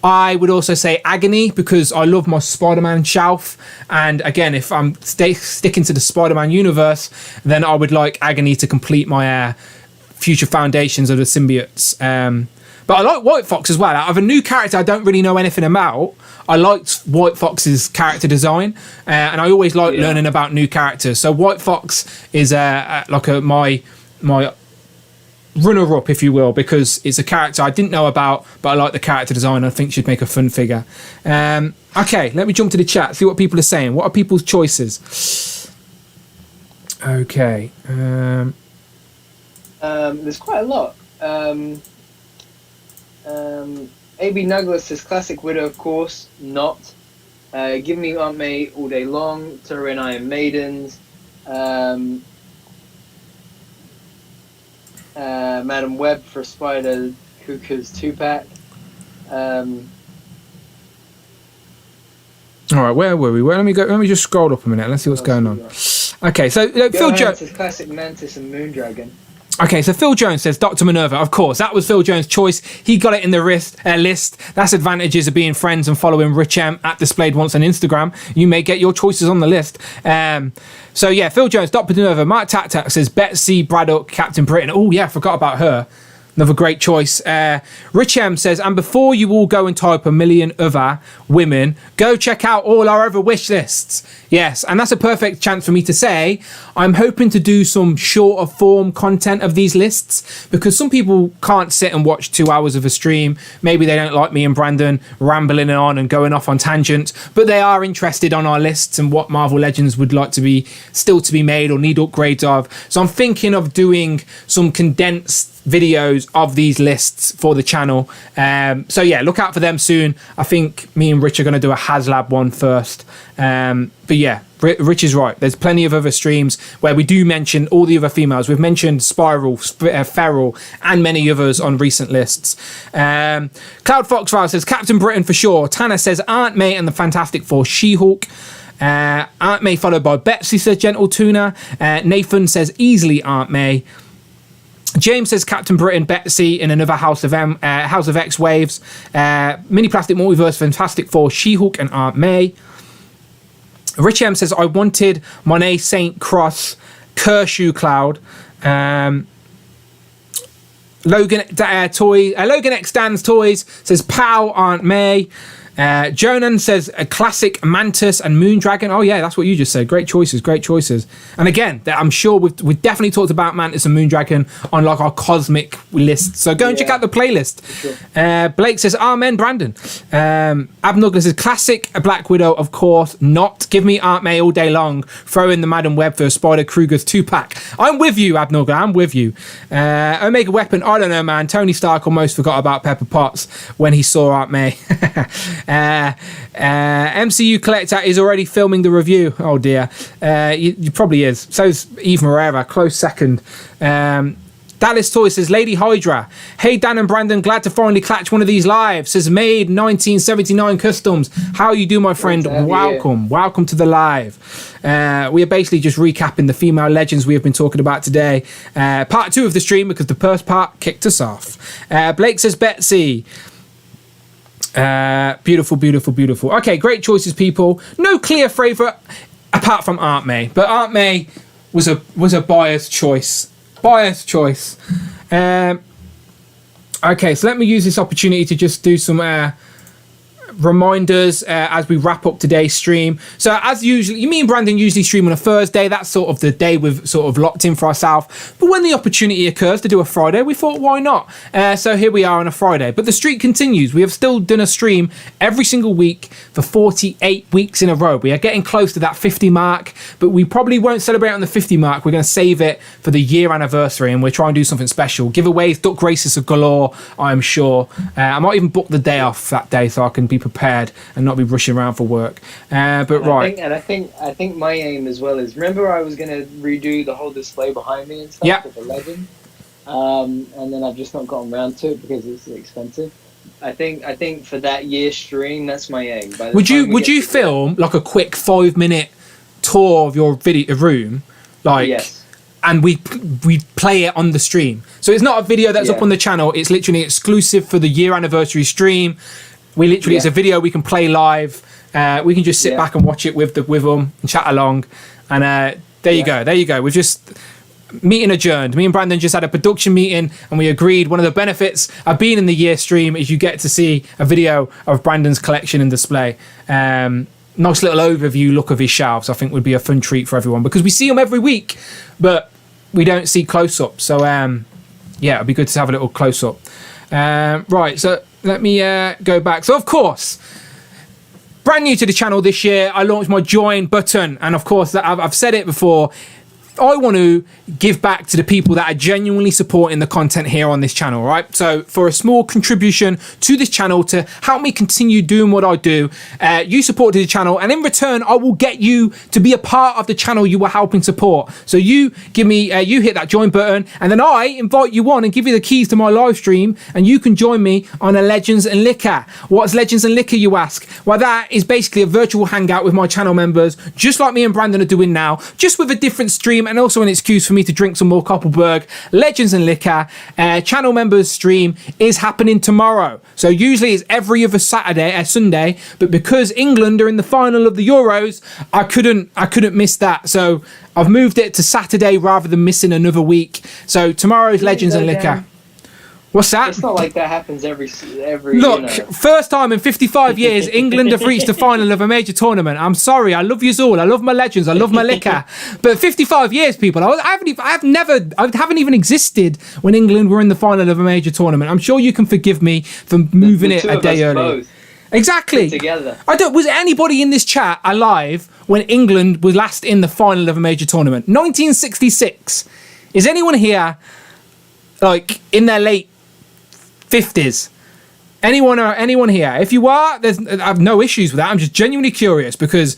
I would also say Agony, because I love my Spider-Man shelf. And again, if I'm sticking to the Spider-Man universe, then I would like Agony to complete my future foundations of the symbiotes. But I like White Fox as well. Out of a new character I don't really know anything about, I liked White Fox's character design, and I always like learning about new characters. So White Fox is my runner-up, if you will, because it's a character I didn't know about, but I like the character design. I think she'd make a fun figure. Okay, let me jump to the chat, see what people are saying. What are people's choices? Okay. There's quite a lot. AB Nuglet says classic Widow, of course, not. Give me Aunt May all day long. Terra and Iron Maidens. Madam Web for Spider Cuckoo's 2-pack. All right, where were we? Let me go. Let me just scroll up a minute. Let's see what's going on. Okay, so Phil Jones says classic Mantis and Moondragon. Okay, so Phil Jones says Dr. Minerva. Of course, that was Phil Jones' choice. He got it in the list. That's advantages of being friends and following Rich M at Displayed Once on Instagram. You may get your choices on the list. So yeah, Phil Jones, Dr. Minerva. Mark Tac says Betsy Braddock, Captain Britain. Oh yeah, forgot about her. Another great choice. Rich M says, and before you all go and type a million other women, go check out all our other wish lists. Yes, and that's a perfect chance for me to say, I'm hoping to do some shorter form content of these lists, because some people can't sit and watch 2 hours of a stream. Maybe they don't like me and Brandon rambling on and going off on tangents, but they are interested on our lists and what Marvel Legends would like to be still to be made or need upgrades of. So I'm thinking of doing some condensed videos of these lists for the channel. So yeah, look out for them soon. I think me and Rich are going to do a HasLab one first. But yeah, Rich is right. There's plenty of other streams where we do mention all the other females. We've mentioned Spiral, Feral, and many others on recent lists. Cloud Foxfire says Captain Britain for sure. Tanner says Aunt May and the Fantastic Four She-Hulk. Aunt May followed by Betsy, says Gentle Tuna. Nathan says easily Aunt May. James says Captain Britain, Betsy in another House of X waves. Mini Plastic Multiverse, Fantastic Four, She-Hulk, and Aunt May. Rich M says I wanted Monet Saint Cross, Kershaw Cloud. Logan X Dan's Toys says Pow Aunt May. Jonan says a classic Mantis and Moondragon. Oh yeah, that's what you just said. Great choices. And again, I'm sure we've definitely talked about Mantis and Moondragon on like our cosmic list. So go and check out the playlist. Sure. Blake says Amen, Brandon. Abnugler says classic Black Widow, of course not. Give me Aunt May all day long. Throw in the Madam Web for Spider Kruger's 2-pack. I'm with you, Abnugler. I'm with you. Omega Weapon. I don't know, man. Tony Stark almost forgot about Pepper Potts when he saw Aunt May. MCU Collector is already filming the review. Oh dear. You probably is. So's Eve Morera, close second. Dallas Toy says Lady Hydra. Hey Dan and Brandon, glad to finally catch one of these live. Says made 1979 customs. How you do, my friend? Welcome to the live. We are basically just recapping the female legends we have been talking about today. Part 2 of the stream, because the first part kicked us off. Blake says Betsy. Beautiful. Okay, great choices, people. No clear favourite apart from Aunt May, but Aunt May was a biased choice. Okay, so let me use this opportunity to just do some reminders as we wrap up today's stream. So as usual, me and Brandon usually stream on a Thursday. That's sort of the day we've sort of locked in for ourselves. But when the opportunity occurs to do a Friday, we thought, why not? So here we are on a Friday. But the streak continues. We have still done a stream every single week for 48 weeks in a row. We are getting close to that 50 mark, but we probably won't celebrate on the 50 mark. We're going to save it for the year anniversary, and we're trying to do something special. Giveaways, duck races of galore, I'm sure. I might even book the day off that day so I can be prepared and not be rushing around for work. I think my aim as well is, remember I was going to redo the whole display behind me and stuff with the legend, and then I've just not gotten around to it because it's expensive. I think for that year stream, that's my aim. Would you film like a quick 5-minute tour of your video room, like, Yes. and we play it on the stream. So it's not a video that's up Yeah. on the channel. It's literally exclusive for the year anniversary stream. We literally, it's a video we can play live. We can just sit Yeah. back and watch it with them and chat along. And there you go. There you go. We've just meeting adjourned. Me and Brandon just had a production meeting and we agreed one of the benefits of being in the year stream is you get to see a video of Brandon's collection and display. Nice little overview look of his shelves, I think would be a fun treat for everyone because we see them every week, but we don't see close up. So yeah, it'd be good to have a little close up. Right, so let me go back. So of course, brand new to the channel this year, I launched my join button, and of course I've said it before, I want to give back to the people that are genuinely supporting the content here on this channel, right? So for a small contribution to this channel to help me continue doing what I do, you supported the channel, and in return, I will get you to be a part of the channel you were helping support. So you give me, you hit that join button, and then I invite you on and give you the keys to my live stream, and you can join me on a Legends and Liquor. What's Legends and Liquor, you ask? Well, that is basically a virtual hangout with my channel members, just like me and Brandon are doing now, just with a different stream, and also an excuse for me to drink some more Koppelberg. Legends and Liquor channel members stream is happening tomorrow. So usually it's every other Sunday, but because England are in the final of the Euros, I couldn't miss that. So I've moved it to Saturday rather than missing another week. So tomorrow's Legends and Liquor. What's that? It's not like that happens every. Look, first time in 55 years, England have reached the final of a major tournament. I'm sorry, I love you all. I love my Legends. I love my Liquor. But 55 years, people, I haven't even existed when England were in the final of a major tournament. I'm sure you can forgive me for moving it a day early. Exactly. Together. Was anybody in this chat alive when England was last in the final of a major tournament? 1966. Is anyone here, like, in their late 50s? Anyone here? If you are, I have no issues with that. I'm just genuinely curious because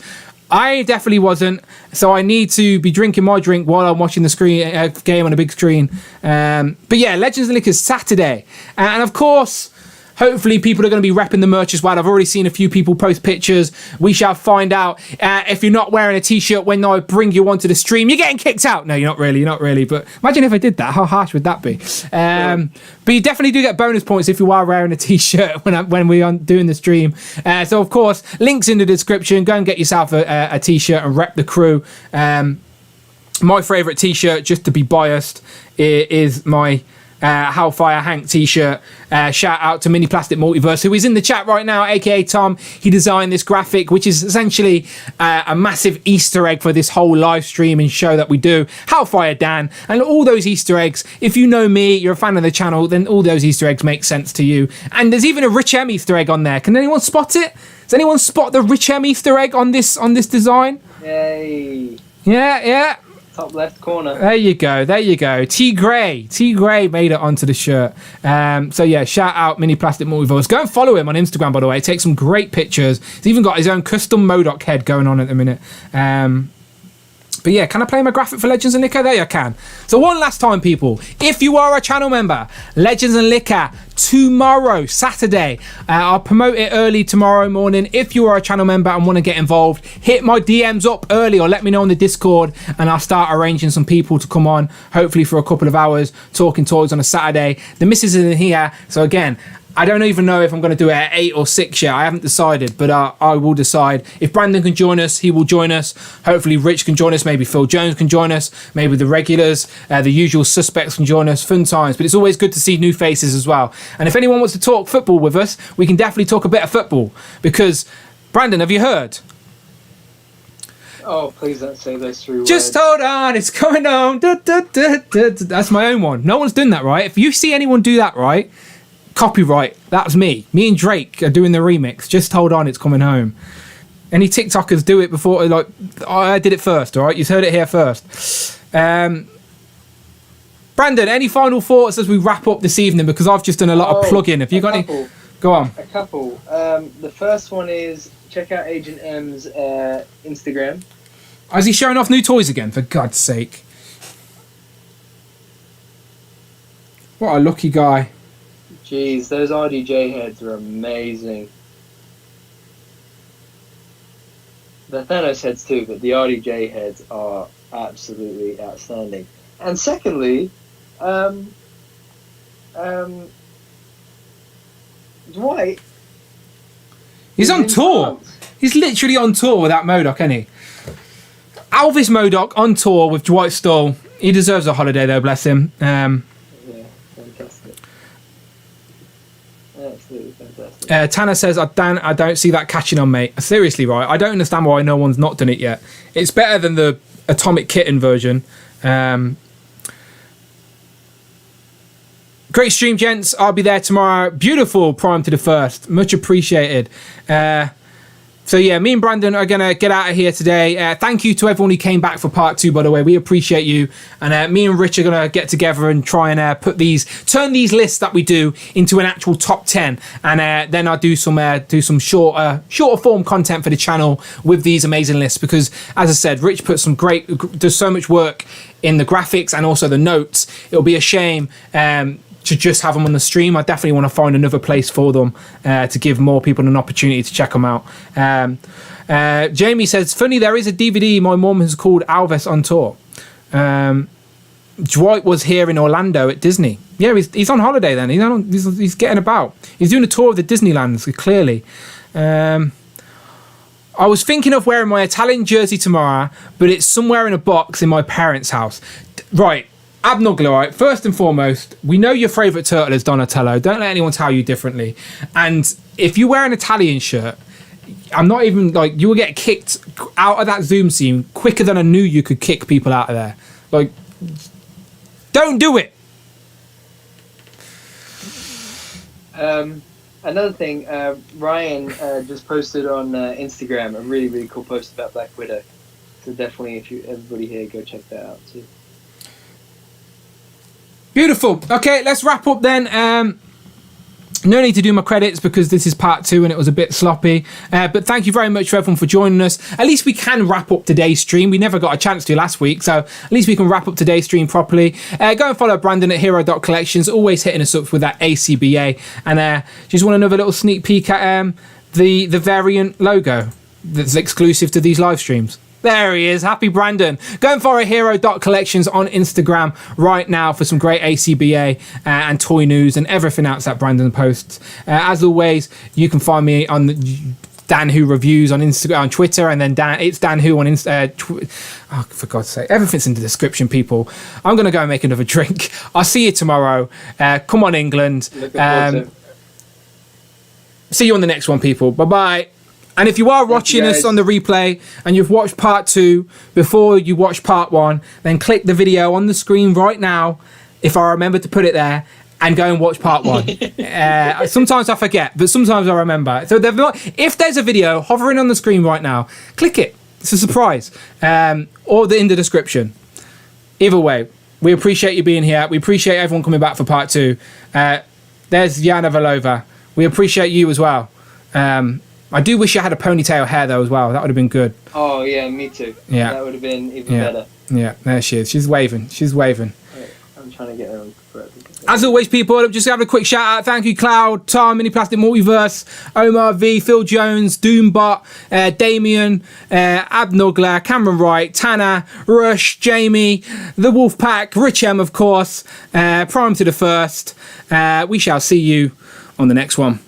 I definitely wasn't. So I need to be drinking my drink while I'm watching the game on a big screen. But yeah, Legends and Liquor is Saturday, and of course, hopefully people are going to be repping the merch as well. I've already seen a few people post pictures. We shall find out. If you're not wearing a t-shirt when I bring you onto the stream, you're getting kicked out. No, you're not really. But imagine if I did that. How harsh would that be? But you definitely do get bonus points if you are wearing a t-shirt when we are doing the stream. So of course, links in the description. Go and get yourself a t-shirt and rep the crew. My favourite t-shirt, just to be biased, is my Hellfire Hank t-shirt. Shout out to Mini Plastic Multiverse, who is in the chat right now, aka Tom. He designed this graphic, which is essentially a massive Easter egg for this whole live stream and show that we do. Hellfire Dan, and all those Easter eggs, if you know me, you're a fan of the channel, then all those Easter eggs make sense to you. And there's even a Rich M Easter egg on there. Can anyone spot it? Does anyone spot the Rich M Easter egg on this design? Yay. Yeah. Top left corner. There you go. T Gray made it onto the shirt. So yeah, shout out Mini Plastic Multiverse. Go and follow him on Instagram, by the way. He takes some great pictures. He's even got his own custom Modok head going on at the minute. But yeah, can I play my graphic for Legends and Liquor? There you can. So one last time, people, if you are a channel member, Legends and Liquor tomorrow, Saturday. I'll promote it early tomorrow morning. If you are a channel member and want to get involved, hit my DMs up early or let me know on the Discord and I'll start arranging some people to come on, hopefully for a couple of hours, talking toys on a Saturday. The missus isn't here, so again, I don't even know if I'm going to do it at 8 or 6 yet. I haven't decided, but I will decide. If Brandon can join us, he will join us. Hopefully Rich can join us. Maybe Phil Jones can join us. Maybe the regulars, the usual suspects can join us. Fun times. But it's always good to see new faces as well. And if anyone wants to talk football with us, we can definitely talk a bit of football. Because, Brandon, have you heard? Oh, please don't say those 3 words. Just hold on, it's coming on. That's my own one. No one's done that, right? If you see anyone do that, right? Copyright, that's me and Drake are doing the remix. Just hold on, it's coming home. Any TikTokers do it before, like I did it first, all right? You've heard it here first. Brandon, any final thoughts as we wrap up this evening, because I've just done a lot of plugging. Have you got any? Go on. A couple. The first one is check out Agent M's Instagram. Is he showing off new toys again, for God's sake? What a lucky guy. Jeez, those RDJ heads are amazing. the Thanos heads too, but the RDJ heads are absolutely outstanding. And secondly, Dwight. He's on tour. France. He's literally on tour with that MODOK, isn't he? Alvis MODOK on tour with Dwight Stoll. He deserves a holiday, though, bless him. Yeah, fantastic. Absolutely fantastic. Tanner says, I don't see that catching on, mate. Seriously, right? I don't understand why no one's not done it yet. It's better than the Atomic Kitten version. Great stream, gents. I'll be there tomorrow. Beautiful Prime to the First. Much appreciated. So yeah, me and Brandon are going to get out of here today. Thank you to everyone who came back for part 2, by the way. We appreciate you. And me and Rich are going to get together and try and turn these lists that we do into an actual top 10. And then I'll do some shorter form content for the channel with these amazing lists. Because as I said, Rich does so much work in the graphics and also the notes. It'll be a shame to just have them on the stream. I definitely want to find another place for them to give more people an opportunity to check them out. Jamie says, funny, there is a DVD my mum has called Alvis on Tour. Dwight was here in Orlando at Disney. Yeah, he's on holiday then. He's getting about. He's doing a tour of the Disneylands, clearly. I was thinking of wearing my Italian jersey tomorrow, but it's somewhere in a box in my parents' house. Right. Abnogler, right? First and foremost, we know your favourite turtle is Donatello. Don't let anyone tell you differently. And if you wear an Italian shirt, I'm not even you will get kicked out of that Zoom scene quicker than I knew you could kick people out of there. Don't do it. Another thing, Ryan just posted on Instagram a really, really cool post about Black Widow. So definitely, everybody here, go check that out too. Beautiful. Okay, let's wrap up then. No need to do my credits because this is part 2 and it was a bit sloppy. But thank you very much for everyone for joining us. At least we can wrap up today's stream. We never got a chance to last week, so at least we can wrap up today's stream properly. Go and follow Brandon at hero.collections, always hitting us up with that ACBA. And just want another little sneak peek at the variant logo that's exclusive to these live streams. There he is. Happy Brandon. Go and follow hero.collections on Instagram right now for some great ACBA and toy news and everything else that Brandon posts. As always, you can find me on Dan Who Reviews on Instagram, on Twitter, and then it's Dan Who on oh, for God's sake, everything's in the description, people. I'm going to go and make another drink. I'll see you tomorrow. Come on, England. See you on the next one, people. Bye-bye. And if you are watching us on the replay and you've watched part 2 before you watch part 1, then click the video on the screen right now, if I remember to put it there, and go and watch part 1. Sometimes I forget, but sometimes I remember. So if there's a video hovering on the screen right now, click it. It's a surprise. Or in the description. Either way, we appreciate you being here. We appreciate everyone coming back for part 2. There's Yana Valova. We appreciate you as well. I do wish I had a ponytail hair though as well. That would have been good. Oh yeah, me too. Yeah, that would have been even better. Yeah, there she is. She's waving. Right, I'm trying to get her on. As always, people, just have a quick shout out. Thank you, Cloud, Tom, Mini Plastic Multiverse, Omar V, Phil Jones, Doombot, Damien, Abnogler, Cameron Wright, Tanner, Rush, Jamie, The Wolfpack, Rich M, of course, Prime to the First. We shall see you on the next one.